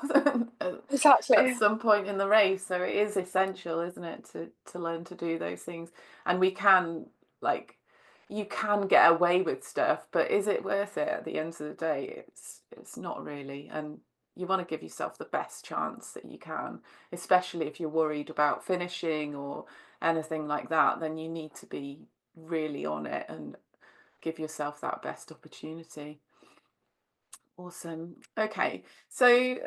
at exactly. some point in the race. So it is essential, isn't it, to learn to do those things. And we can like you can get away with stuff, but is it worth it at the end of the day? It's not really. And you want to give yourself the best chance that you can, especially if you're worried about finishing or anything like that, then you need to be really on it and give yourself that best opportunity. Awesome. Okay. So,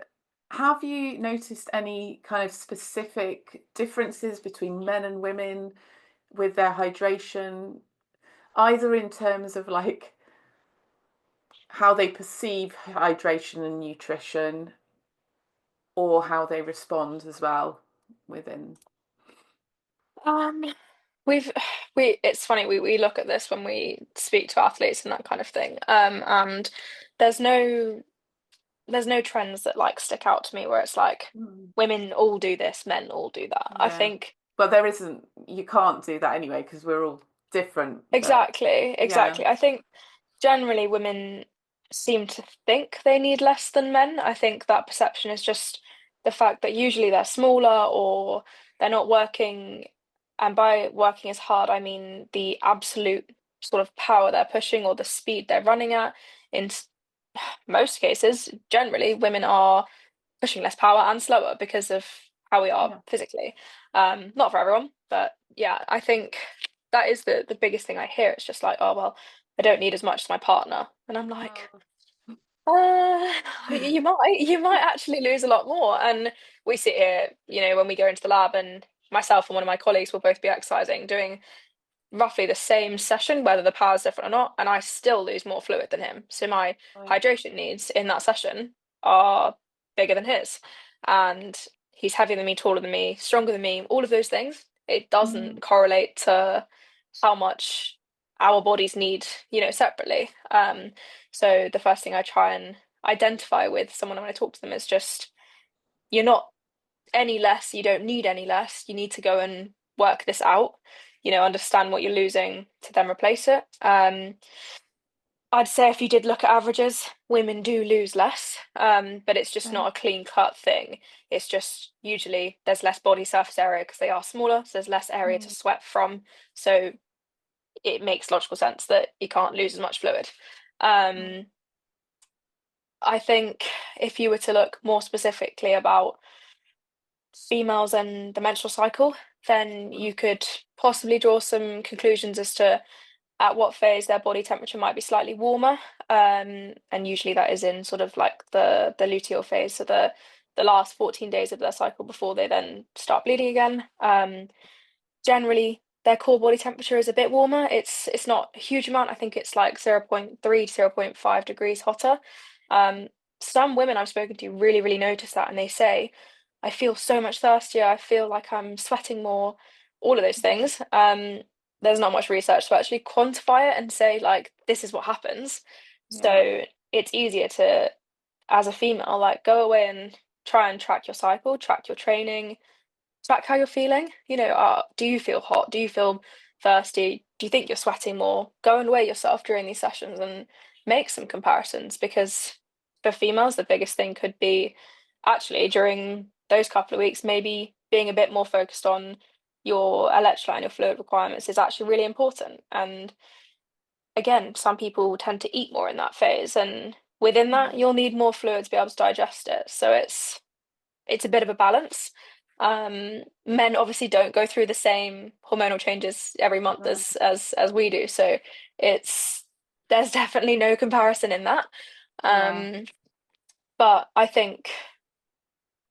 have you noticed any kind of specific differences between men and women with their hydration, either in terms of like how they perceive hydration and nutrition, or how they respond as well within? Um, we've we it's funny, we look at this when we speak to athletes and that kind of thing. And there's no there's no trends that like stick out to me where it's like Mm. women all do this, men all do that. I Yeah. think But there isn't, you can't do that anyway because we're all different. But exactly, yeah. exactly. I think generally women seem to think they need less than men. I think that perception is just the fact that usually they're smaller or they're not working. And by working as hard, I mean the absolute sort of power they're pushing or the speed they're running at. Most cases, generally, women are pushing less power and slower because of how we are Yeah. physically. Not for everyone, but yeah, I think that is the biggest thing I hear. It's just like, oh well, I don't need as much as my partner, and I'm like, Oh. uh, you might actually lose a lot more. And we sit here, when we go into the lab, and myself and one of my colleagues will both be exercising, doing roughly the same session, whether the power's different or not, and I still lose more fluid than him. So my Right. hydration needs in that session are bigger than his. And he's heavier than me, taller than me, stronger than me, all of those things. It Mm. doesn't correlate to how much our bodies need, separately. So the first thing I try and identify with someone when I talk to them is just you're not any less, you don't need any less. You need to go and work this out, understand what you're losing to then replace it. I'd say if you did look at averages, women do lose less, but it's just Okay. not a clean cut thing. It's just usually there's less body surface area because they are smaller, so there's less area to Mm. sweat from. So it makes logical sense that you can't lose as much fluid. Mm. Um, I think if you were to look more specifically about females and the menstrual cycle, then Mm. you could possibly draw some conclusions as to at what phase their body temperature might be slightly warmer. And usually that is in sort of like the luteal phase, so the last 14 days of their cycle before they then start bleeding again. Generally their core body temperature is a bit warmer. It's not a huge amount. I think it's like 0.3 to 0.5 degrees hotter. Um, some women I've spoken to really, really notice that and they say, I feel so much thirstier, I feel like I'm sweating more, all of those Mm. things. There's not much research to actually quantify it and say, like, this is what happens. Yeah. So it's easier to, as a female, like go away and try and track your cycle, track your training, track how you're feeling. Do you feel hot? Do you feel thirsty? Do you think you're sweating more? Go and weigh yourself during these sessions and make some comparisons, because for females, the biggest thing could be actually during those couple of weeks, maybe being a bit more focused on your electrolyte and your fluid requirements is actually really important. And again, some people tend to eat more in that phase, and within that, Mm. you'll need more fluid to be able to digest it. So it's a bit of a balance. Men obviously don't go through the same hormonal changes every month No. as we do, so it's there's definitely no comparison in that. Yeah. Um, but I think,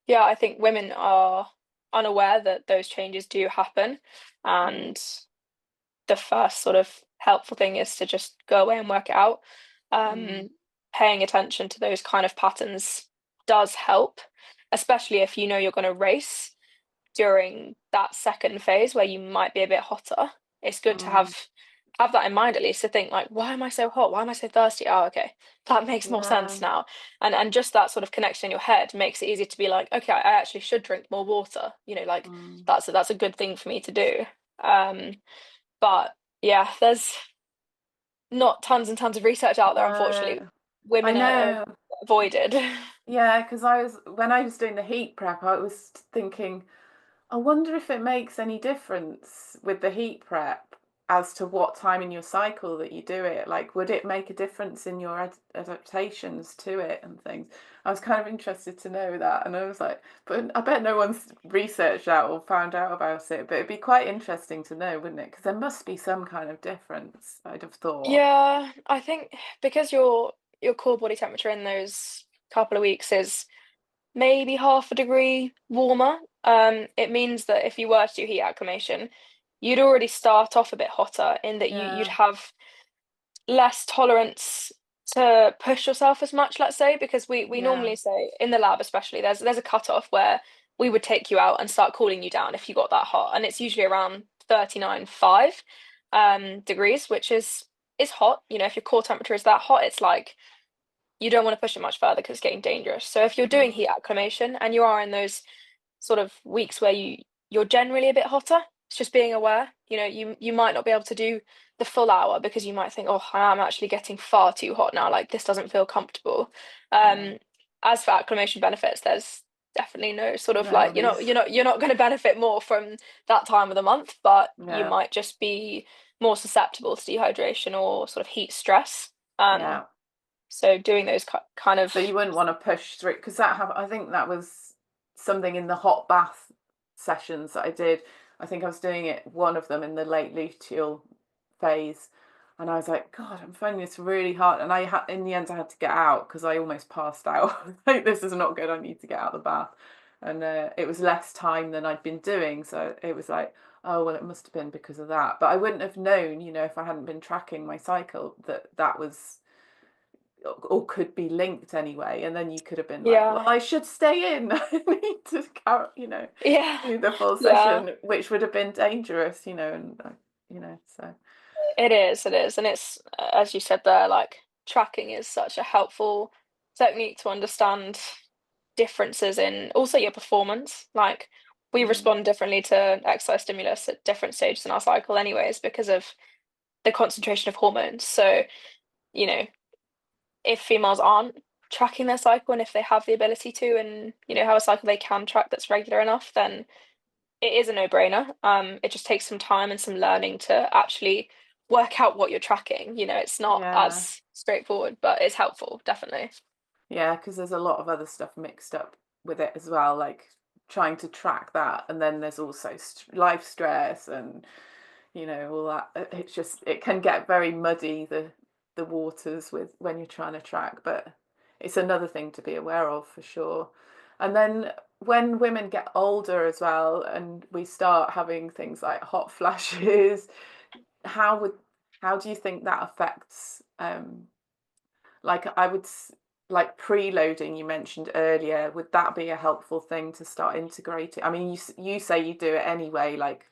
yeah, I think women are unaware that those changes do happen, Mm. and the first sort of helpful thing is to just go away and work it out. Mm. Um, Paying attention to those kind of patterns does help, especially if you know you're going to race during that second phase where you might be a bit hotter. It's good to Mm. have that in mind, at least, to think like, why am I so hot? Why am I so thirsty? Oh, okay, that makes more Yeah. sense now. And just that sort of connection in your head makes it easier to be like, okay, I actually should drink more water. Like Mm. that's a good thing for me to do. Um, but yeah, there's not tons and tons of research out there, unfortunately. No. I Women are know. avoided. Yeah, because when I was doing the heat prep, I was thinking, I wonder if it makes any difference with the heat prep as to what time in your cycle that you do it. Like, would it make a difference in your adaptations to it and things? I was kind of interested to know that, and I was like, but I bet no one's researched out or found out about it. But it'd be quite interesting to know, wouldn't it? Because there must be some kind of difference, I'd have thought. Yeah, I think because your core body temperature in those couple of weeks is maybe half a degree warmer, it means that if you were to do heat acclimation, you'd already start off a bit hotter, in that you'd Yeah, have less tolerance to push yourself as much, let's say, because we yeah, normally say in the lab, especially, there's a cutoff where we would take you out and start cooling you down if you got that hot, and it's usually around 39.5 degrees, which is hot. If your core temperature is that hot, it's like you don't want to push it much further because it's getting dangerous. So if you're doing mm, heat acclimation and you are in those sort of weeks where you're generally a bit hotter, it's just being aware. You might not be able to do the full hour because you might think, oh, I am actually getting far too hot now. Like, this doesn't feel comfortable. yeah. Um, as for acclimation benefits, there's definitely no sort of No, like, these, you're not going to benefit more from that time of the month, but you yeah, might just be more susceptible to dehydration or sort of heat stress. yeah. So doing those kind of, So you wouldn't want to push through because I think that was something in the hot bath sessions that I did. I think I was doing it one of them in the late luteal phase, and I was like, God, I'm finding this really hard. And in the end, I had to get out because I almost passed out. Like, this is not good. I need to get out of the bath, and it was less time than I'd been doing, so it was like, oh well, it must have been because of that. But I wouldn't have known, if I hadn't been tracking my cycle, that was or could be linked anyway. And then you could have been like, well, yeah, I should stay in. I need to yeah, do the full yeah. session, which would have been dangerous, and so It is, and it's as you said there, like tracking is such a helpful technique to understand differences in also your performance. Like, we mm, respond differently to exercise stimulus at different stages in our cycle, anyways, because of the concentration of hormones. So, you know, if females aren't tracking their cycle, and if they have the ability to, and have a cycle they can track that's regular enough, then it is a no-brainer. It just takes some time and some learning to actually work out what you're tracking. It's not yeah. as straightforward, but it's helpful, definitely. Yeah, because there's a lot of other stuff mixed up with it as well, like trying to track that, and then there's also life stress and all that. It can get very muddy, the waters with when you're trying to track, but it's another thing to be aware of for sure. And then when women get older as well, and we start having things like hot flashes, how would how do you think that affects like like preloading you mentioned earlier, would that be a helpful thing to start integrating? I mean, you say you do it anyway, like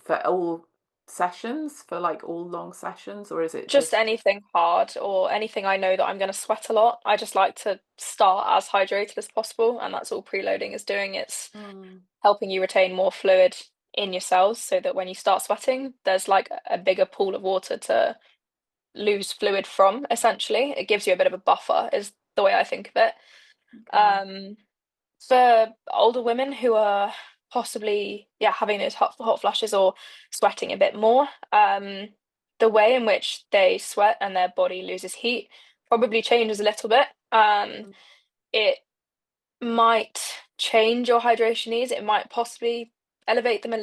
for all sessions, for like all long sessions, or is it Just just anything hard or anything I know that I'm going to sweat a lot, I just like to start as hydrated as possible, and that's all preloading is doing. It's mm, helping you retain more fluid in your cells so that when you start sweating, there's like a bigger pool of water lose fluid from, essentially. It gives you a bit of a buffer, is the way I think of it. Okay. Um, for older women who are possibly, yeah, having those hot flashes or sweating a bit more, the way in which they sweat and their body loses heat probably changes a little bit. It might change your hydration needs. It might possibly elevate them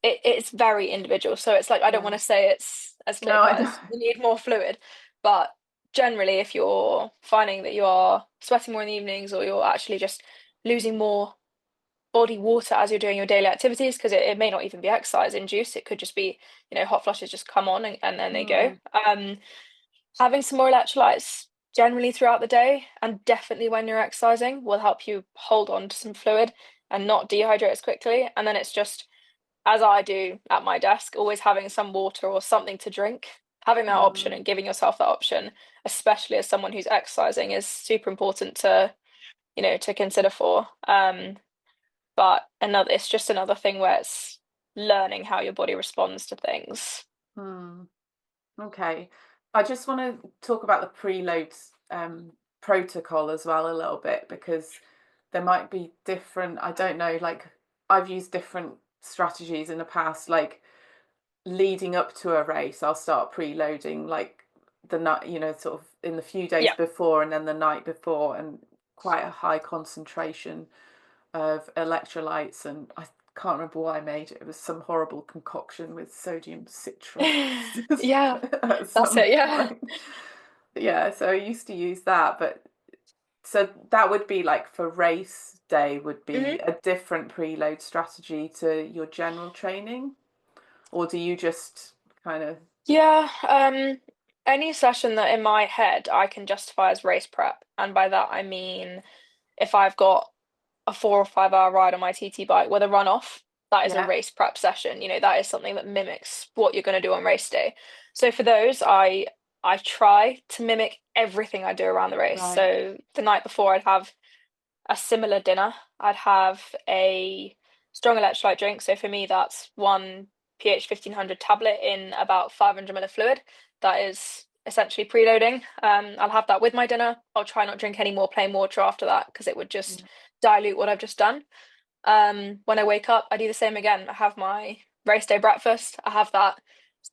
it's very individual. So it's like I don't want Yeah. to say it's as clear No, I cut know. as you need more fluid, but generally, if you're finding that you are sweating more in the evenings or you're actually just losing more body water as you're doing your daily activities, because it may not even be exercise induced, it could just be, hot flushes just come on and then they go. Mm, Having some more electrolytes generally throughout the day and definitely when you're exercising will help you hold on to some fluid and not dehydrate as quickly. And then it's just as I do at my desk, always having some water or something to drink, having that option mm, and giving yourself that option, especially as someone who's exercising, is super important to consider for. But it's just another thing where it's learning how your body responds to things. mm. Okay. I just want to talk about the preload protocol as well a little bit because there might be different, I don't know, like I've used different strategies in the past, like leading up to a race, I'll start preloading like the night, sort of in the few days Yeah. before and then the night before, and quite a high concentration of electrolytes. And I can't remember what I made. It was some horrible concoction with sodium citrate Yeah, at that's some it. Yeah. point. Yeah, so I used to use that, but so that would be like for race day would be hmm a different preload strategy to your general training, or do you just kind of Yeah. Any session that in my head I can justify as race prep, and by that I mean if I've got a 4 or 5 hour ride on my TT bike with a run off, that is a yeah, race prep session. That is something that mimics what you're going to do on race day. So for those, I try to mimic everything I do around the race. right, So the night before, I'd have a similar dinner. I'd have a strong electrolyte drink. So for me, that's one pH 1500 tablet in about 500 ml of fluid. That is essentially preloading. I'll have that with my dinner. I'll try not drink any more plain water after that because it would just yeah, dilute what I've just done. When I wake up, I do the same again. I have my race day breakfast. I have that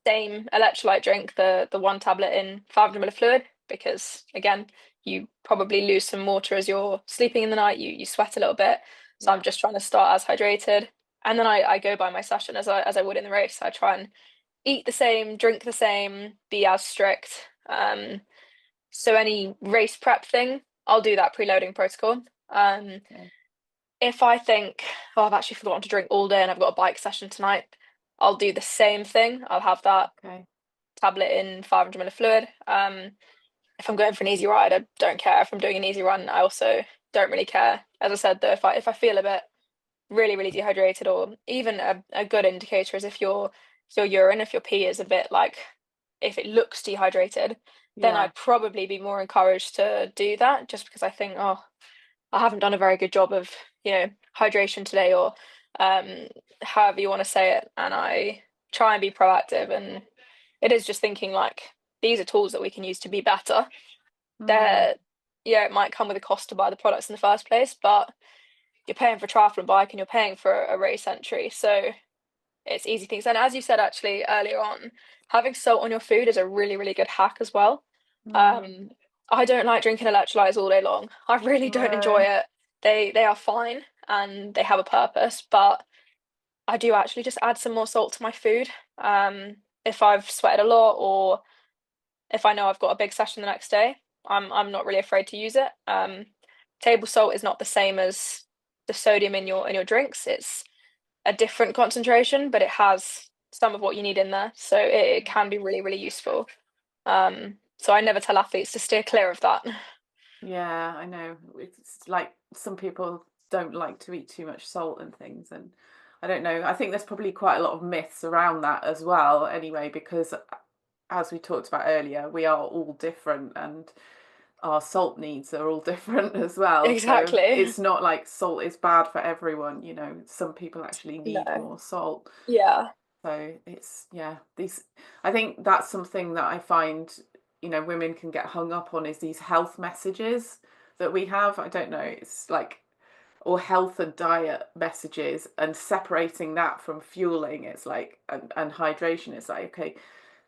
same electrolyte drink, the one tablet in 500 ml of fluid, because again, you probably lose some water as you're sleeping in the night. You sweat a little bit. So I'm yeah, just trying to start as hydrated. And then I go by my session as I would in the race. I try and eat the same, drink the same, be as strict. So any race prep thing, I'll do that preloading protocol. Um, okay, if I think, oh, I've actually forgotten to drink all day and I've got a bike session tonight, I'll do the same thing. I'll have that okay, tablet in 500 ml of fluid. If I'm going for an easy ride, I don't care. If I'm doing an easy run, I also don't really care. As I said, though, if I feel a bit really, really dehydrated, or even a good indicator is if your urine, if your pee is a bit like if it looks dehydrated, then yeah, I'd probably be more encouraged to do that just because I think, oh, I haven't done a very good job of, hydration today or um, however you want to say it. And I try and be proactive. And it is just thinking like these are tools that we can use to be better. mm, They're, yeah, it might come with a cost to buy the products in the first place, but you're paying for a triathlon bike and you're paying for a race entry. So it's easy things. And as you said actually earlier on, having salt on your food is a really, really good hack as well. mm, Um, I don't like drinking electrolytes all day long. I really don't enjoy no, it. They are fine and they have a purpose, but I do actually just add some more salt to my food. If I've sweated a lot or if I know I've got a big session the next day, I'm not really afraid to use it. Table salt is not the same as the sodium in your drinks. It's a different concentration, but it has some of what you need in there. So it can be really, really useful. So I never tell athletes to steer clear of that. yeah, I know. It's like some people don't like to eat too much salt and things, and I don't know. I think there's probably quite a lot of myths around that as well, anyway, because as we talked about earlier, we are all different and our salt needs are all different as well. So Exactly. it's not like salt is bad for everyone, some people actually need No. more salt. Yeah. So it's, yeah, these, I think that's something that I find, women can get hung up on, is these health messages that we have. I don't know, it's like, or health and diet messages, and separating that from fueling, it's like, and hydration, it's like, okay,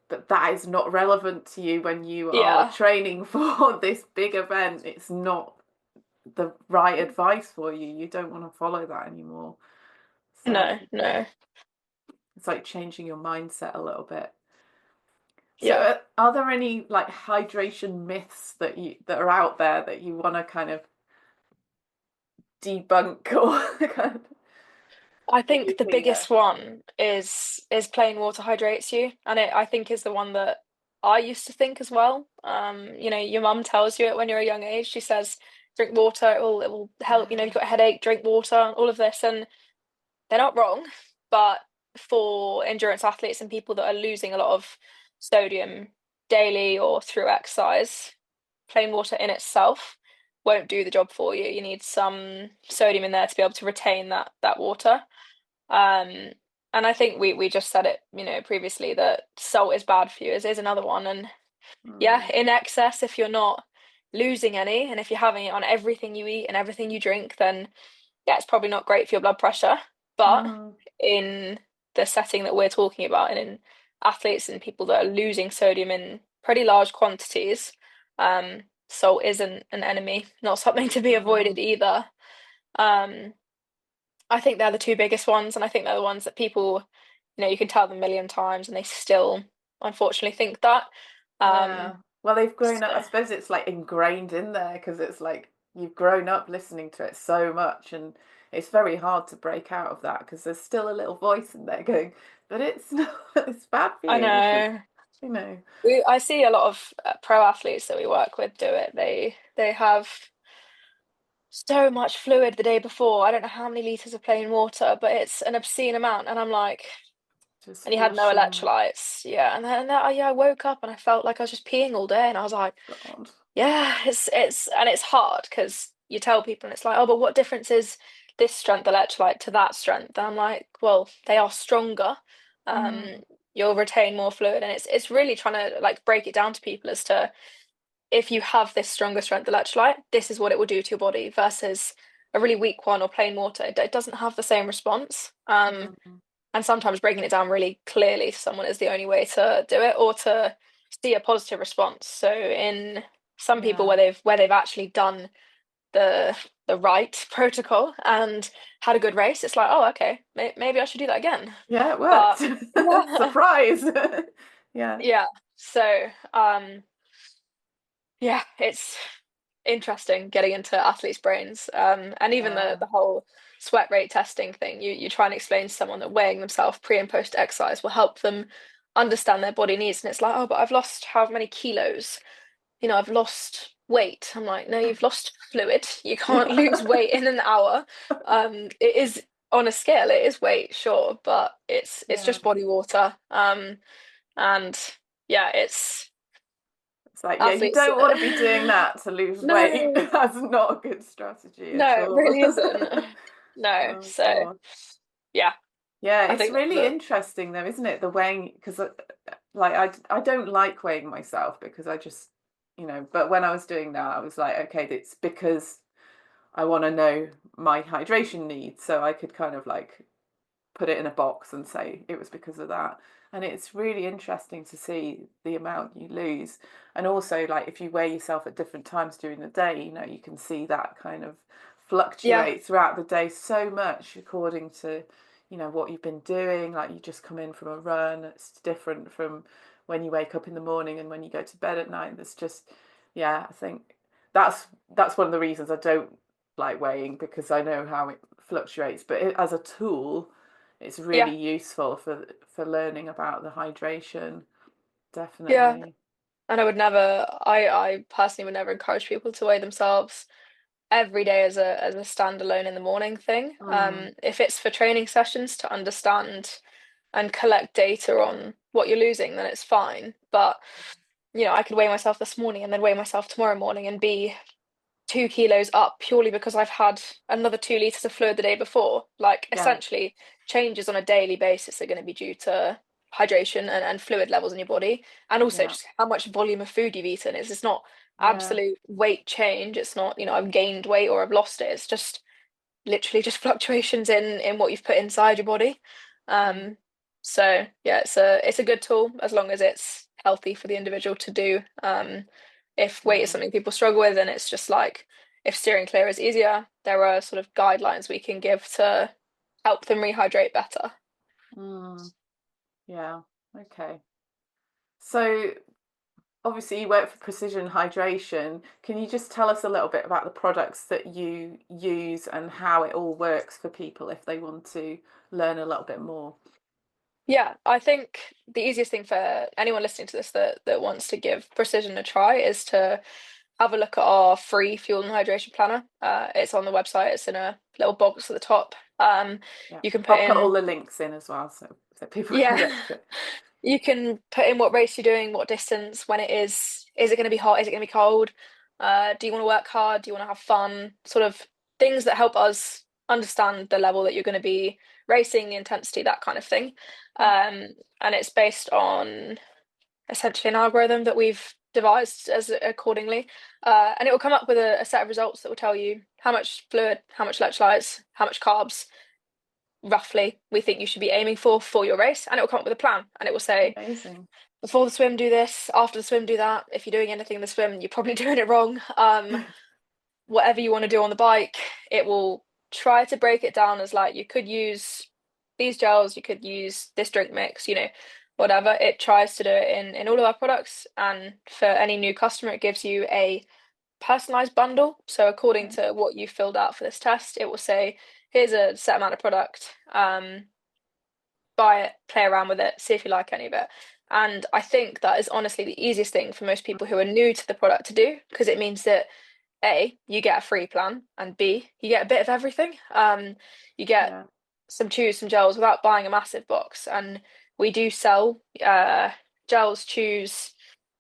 but that is not relevant to you when you are Yeah. training for this big event. It's not the right advice for you. You don't want to follow that anymore. So I No, think, yeah, no. it's like changing your mindset a little bit. So Yeah. are there any like hydration myths that are out there that you want to kind of debunk, or kind of I get your think the finger? biggest one is plain water hydrates you, and it I think is the one that I used to think as well. Your mum tells you it when you're a young age. She says, drink water, it will help. You've Yeah. got a headache, drink water, all of this, and they're not wrong. But for endurance athletes and people that are losing a lot of sodium daily or through exercise, plain water in itself won't do the job for you. You need some sodium in there to be able to retain that water. Um, and I think we just said it, previously that salt is bad for you is another one. And yeah, Mm. in excess, if you're not losing any, and if you're having it on everything you eat and everything you drink, then yeah, it's probably not great for your blood pressure. But Mm. in the setting that we're talking about, and in athletes and people that are losing sodium in pretty large quantities, salt isn't an enemy, not something to be avoided Mm. either. Um, I think they're the two biggest ones, and I think they're the ones that people, you can tell them a million times, and they still, unfortunately, think that. Um, Yeah. Well, they've grown up. I so suppose it's like ingrained in there because it's like you've grown up listening to it so much, and it's very hard to break out of that because there's still a little voice in there going, "But it's not. It's bad for I you. You should, know you know." I see a lot of pro athletes that we work with do it. They have so much fluid the day before. I don't know how many liters of plain water, but it's an obscene amount, and I'm like, Just and he had no flushing. electrolytes. Yeah, yeah, I woke up and I felt like I was just peeing all day, and I was like, God. yeah, it's hard because you tell people and it's like, oh, but what difference is this strength electrolyte to that strength? And I'm like, well, they are stronger. Um, Mm. you'll retain more fluid, and it's really trying to like break it down to people as to if you have this stronger strength electrolyte, this is what it will do to your body versus a really weak one or plain water. It doesn't have the same response. Mm. And sometimes breaking it down really clearly to someone is the only way to do it or to see a positive response. So in some people Yeah. where they've actually done the the right protocol and had a good race, it's like, oh, okay, maybe I should do that again. Yeah, it But worked. yeah, Surprise. Yeah. yeah. So yeah, it's interesting getting into athletes' brains. And even the Yeah. whole sweat rate testing thing. You try and explain to someone that weighing themselves pre and post exercise will help them understand their body needs. And it's like, oh, but I've lost how many kilos? I've lost weight. I'm like, no, you've lost fluid. You can't lose weight in an hour. It is on a scale, it is weight, sure, but it's Yeah. just body water. And yeah, it's It's like, yeah, you athletes. don't want to be doing that to lose weight. No, That's not a good strategy no, at it all. really isn't. No. Oh So God. yeah, Yeah, I it's think really that interesting though, isn't it? The weighing, because like I don't like weighing myself because I just, but when I was doing that, I was like, okay, it's because I want to know my hydration needs, so I could kind of like put it in a box and say it was because of that. And it's really interesting to see the amount you lose. And also, like, if you weigh yourself at different times during the day, you can see that kind of yeah, fluctuate throughout the day so much according to, what you've been doing. Like, you just come in from a run, it's different from when you wake up in the morning and when you go to bed at night. There's just, yeah, I think that's one of the reasons I don't like weighing, because I know how it fluctuates. But as a tool, it's yeah, really useful for learning about the hydration, yeah. definitely. And I personally would never encourage people to weigh themselves every day as a standalone in the morning thing. Mm, If it's for training sessions to understand and collect data on what you're losing, then it's fine. But I could weigh myself this morning and then weigh myself tomorrow morning and be 2 kilos up purely because I've had another 2 liters of fluid the day before. Like yeah. essentially, changes on a daily basis are going to be due to hydration and fluid levels in your body, and also Yeah. just how much volume of food you've eaten. It's not Yeah. absolute weight change. It's not, I've gained weight or I've lost it. It's just literally just fluctuations in what you've put inside your body. Mm. Um, so yeah, it's a good tool as long as it's healthy for the individual to do. If weight is Yeah. something people struggle with, then it's just like if steering clear is easier, there are sort of guidelines we can give to help them rehydrate better. Mm. Yeah. Okay. So obviously you work for Precision Hydration. Can you just tell us a little bit about the products that you use and how it all works for people if they want to learn a little bit more? Yeah, I think the easiest thing for anyone listening to this that wants to give precision a try is to have a look at our free fuel and hydration planner. It's on the website. It's in a little box at the top. Yeah. You can put I'll put all in, the links in as well so people can yeah, get to it. you can put in what race you're doing, what distance, when it is. Is it going to be hot? Is it going to be cold? Do you want to work hard? Do you want to have fun? Sort of things that help us understand the level that you're going to be racing, the intensity, that kind of thing. Yeah. And it's based on essentially an algorithm that we've devised as accordingly. And it will come up with a set of results that will tell you how much fluid, how much electrolytes, how much carbs roughly we think you should be aiming for your race. And it will come up with a plan, and it will say, Amazing. before the swim, do this, after the swim, do that. If you're doing anything in the swim, you're probably doing it wrong. Whatever you want to do on the bike, it will try to break it down as like you could use these gels, you could use this drink mix, whatever. It tries to do it in all of our products. And for any new customer, it gives you a personalized bundle. So according Okay. to what you filled out for this test, it will say, here's a set amount of product. Buy it, play around with it, see if you like any of it. And I think that is honestly the easiest thing for most people who are new to the product to do, because it means that A, you get a free plan, and B, you get a bit of everything. You get Yeah. some chews, some gels without buying a massive box. And we do sell gels, chews,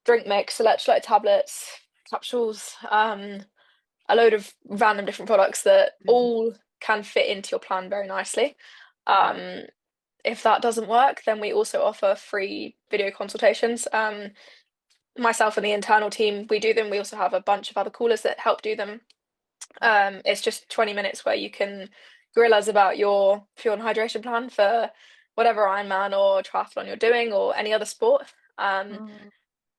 drink mix, electrolyte tablets, capsules, a load of random different products that Mhm. all can fit into your plan very nicely. Yeah. Um, if that doesn't work, then we also offer free video consultations. Myself and the internal team, we do them. We also have a bunch of other callers that help do them. It's just 20 minutes where you can grill us about your fuel and hydration plan for whatever Ironman or triathlon you're doing or any other sport. Um, Mm.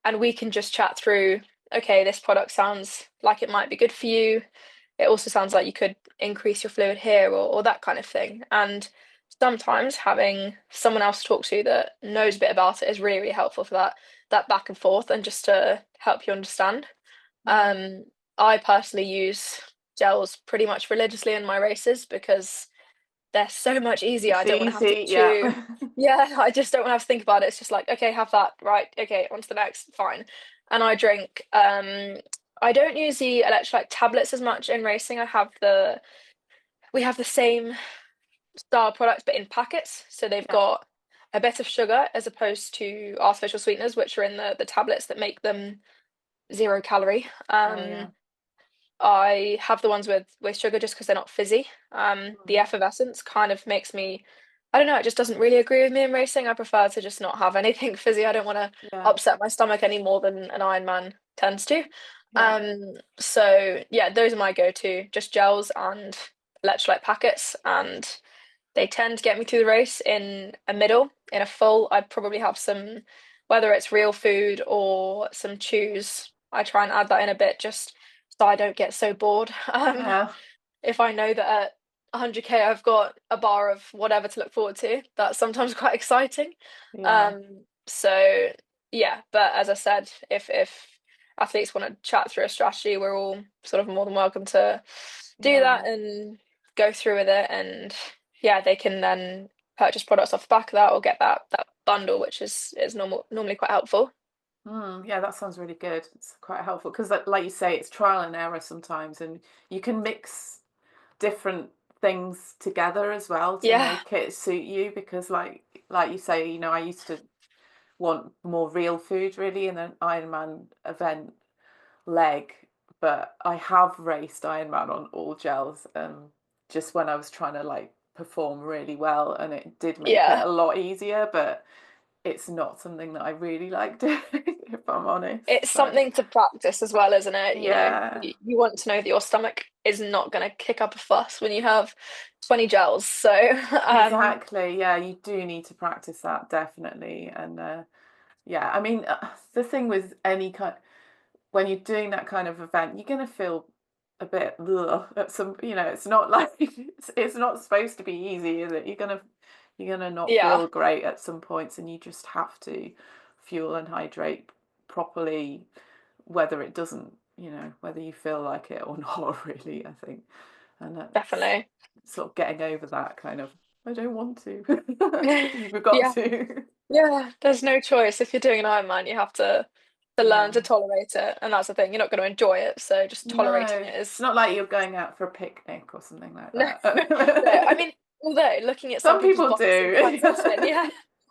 and we can just chat through, okay, this product sounds like it might be good for you. It also sounds like you could increase your fluid here or that kind of thing. And sometimes having someone else to talk to that knows a bit about it is really, really helpful for that back and forth and just to help you understand. Yeah. I personally use gels pretty much religiously in my races because they're so much easier. I It's don't want to have to easy. Yeah. chew. Yeah, I just don't want to have to think about it. It's just like, okay, have that, right? Okay, on to the next, fine. And I drink. I don't use the electrolyte tablets as much in racing. We have the same style products, but in packets. So they've Yeah. got a bit of sugar as opposed to artificial sweeteners, which are in the tablets that make them 0 calorie. Oh yeah. I have the ones with sugar just because they're not fizzy. The Mm. effervescence kind of makes me, I don't know, it just doesn't really agree with me in racing. I prefer to just not have anything fizzy. I don't want to Yeah. upset my stomach any more than an Ironman tends to. Yeah. So yeah, those are my go-to, just gels and electrolyte packets, and they tend to get me through the race in a middle. In a full, I probably have some, whether it's real food or some chews. I try and add that in a bit just so I don't get so bored. Yeah. If I know that at 100K I've got a bar of whatever to look forward to, that's sometimes quite exciting. Yeah. So yeah, but as I said, if athletes want to chat through a strategy, we're all sort of more than welcome to do Yeah. that and go through with it. And yeah, they can then purchase products off the back of that or get that bundle, which is normally quite helpful. Mm, yeah, that sounds really good. It's quite helpful because, like you say, it's trial and error sometimes, and you can mix different things together as well to Yeah. make it suit you. Because, like you say, I used to want more real food really in an Ironman event leg, but I have raced Ironman on all gels. Just when I was trying to like perform really well, and it did make it Yeah. a lot easier, but it's not something that I really like doing, if I'm honest. It's So something to practice as well, isn't it? You know, yeah, you want to know that your stomach is not going to kick up a fuss when you have 20 gels. So, exactly. Yeah, you do need to practice that, definitely. And yeah, I mean, the thing with any kind, when you're doing that kind of event, you're going to feel a bit ugh, at some, it's not like it's not supposed to be easy, is it? You're gonna not yeah, feel great at some points, and you just have to fuel and hydrate properly, whether it doesn't, whether you feel like it or not, really, I think. And that's definitely. sort of getting over that kind of, I don't want to, but you've got Yeah, to. yeah, there's no choice. If you're doing an Ironman, you have to learn to Yeah. tolerate it, and that's the thing. You're not going to enjoy it, so just tolerating No, it it's is not like you're going out for a picnic or something like no, no. I that. mean, although looking at some Some people's people bodies in do. transition, yeah,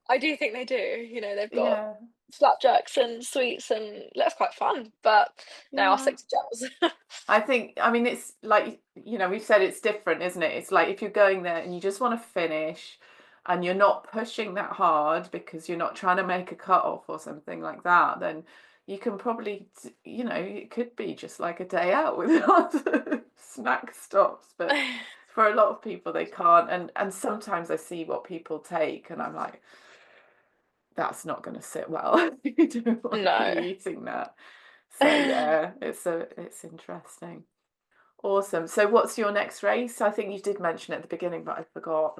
I do think they do. You know, they've got Yeah, flapjacks and sweets, and that's quite fun. But no, I'll yeah. stick to gels. I mean, it's like, we've said it's different, isn't it? It's like if you're going there and you just want to finish and you're not pushing that hard because you're not trying to make a cut off or something like that, then you can probably, it could be just like a day out with lots of snack stops. But for a lot of people, they can't. And sometimes I see what people take and I'm like, that's not going to sit well. You don't want to be No. eating that. So yeah, it's interesting. Awesome. So what's your next race? I think you did mention it at the beginning, but I forgot.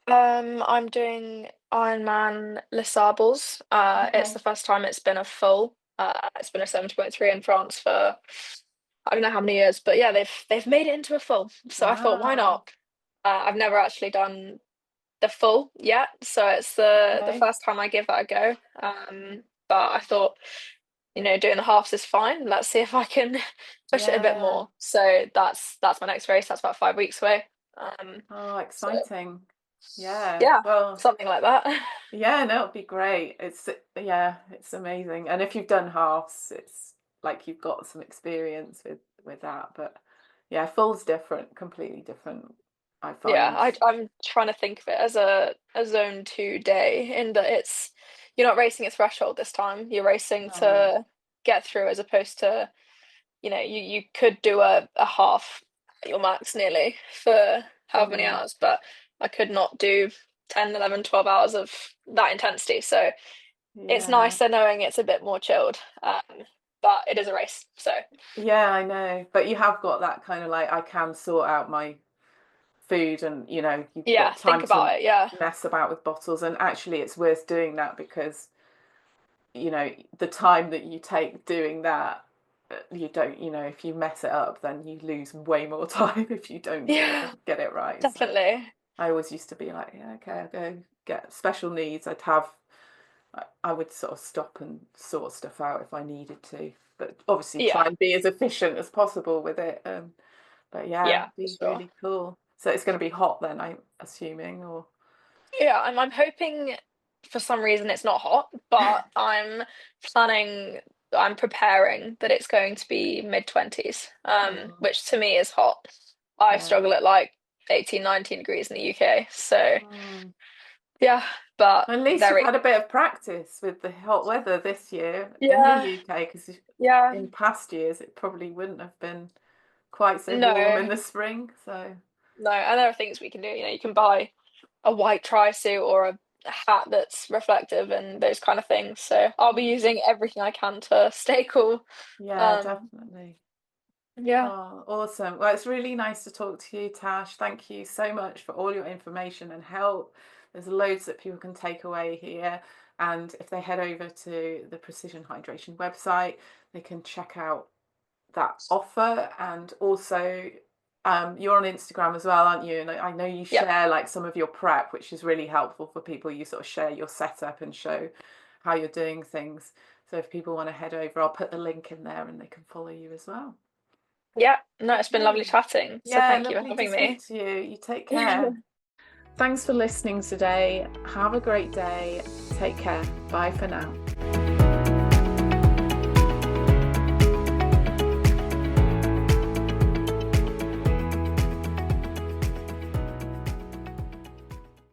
I'm doing Ironman Les Sables. It's Okay. the first time it's been a full. It's been a 70.3 in France for I don't know how many years, but yeah, they've made it into a full. So I thought, why Ah, not? I've never actually done the full yet, so it's the okay. first time I give that a go. But I thought, doing the halves is fine. Let's see if I can push it a bit Yeah. more. So that's my next race. That's about 5 weeks away. Oh, So exciting. Yeah. yeah, Well, something like that. yeah, no, it'd be great. Yeah, it's amazing. And if you've done halves, it's like you've got some experience with that. But yeah, full's different, completely different, I Yeah, find. I'm trying to think of it as a zone 2 day in that you're not racing at threshold this time. You're racing No. to get through as opposed to, you could do a half at your max nearly for however many Mm, hours, but I could not do 10, 11, 12 hours of that intensity. So it's yeah. nicer knowing it's a bit more chilled. But it is a race. So Yeah, I know. But you have got that kind of like, I can sort out my food, and you've yeah, got think time to about it. Yeah. mess about with bottles, and actually it's worth doing that because the time that you take doing that, you don't, if you mess it up, then you lose way more time if you don't Yeah, get it right. So definitely. I always used to be like, yeah, okay, I'll go get special needs. I would sort of stop and sort stuff out if I needed to, but obviously try Yeah. and be as efficient as possible with it. But yeah, Yeah, it'd for be sure. really cool. So it's going to be hot then, I'm assuming, or Yeah, I'm hoping for some reason it's not hot, but planning, I'm preparing that it's going to be mid-20s, oh, which to me is hot. I yeah. struggle at like 18, 19 degrees in the UK. So Mm. yeah, but At least you've very, had a bit of practice with the hot weather this year in the yeah, UK, because yeah, in past years it probably wouldn't have been quite so warm no, in the spring. So no. And there are things we can do. You can buy a white tri-suit or a hat that's reflective and those kind of things. So I'll be using everything I can to stay cool. yeah, Um, definitely. yeah. Oh, awesome. Well, it's really nice to talk to you, Tash. Thank you so much for all your information and help. There's loads that people can take away here. And if they head over to the Precision Hydration website, they can check out that offer. And also, you're on Instagram as well, aren't you? And I know you Yep. share like some of your prep, which is really helpful for people. You sort of share your setup and show how you're doing things. So if people want to head over, I'll put the link in there and they can follow you as well. Yeah, no, it's been lovely Okay. chatting. So Yeah, thank you for lovely to having speak me. to you. You take care. Thanks for listening today. Have a great day. Take care. Bye for now.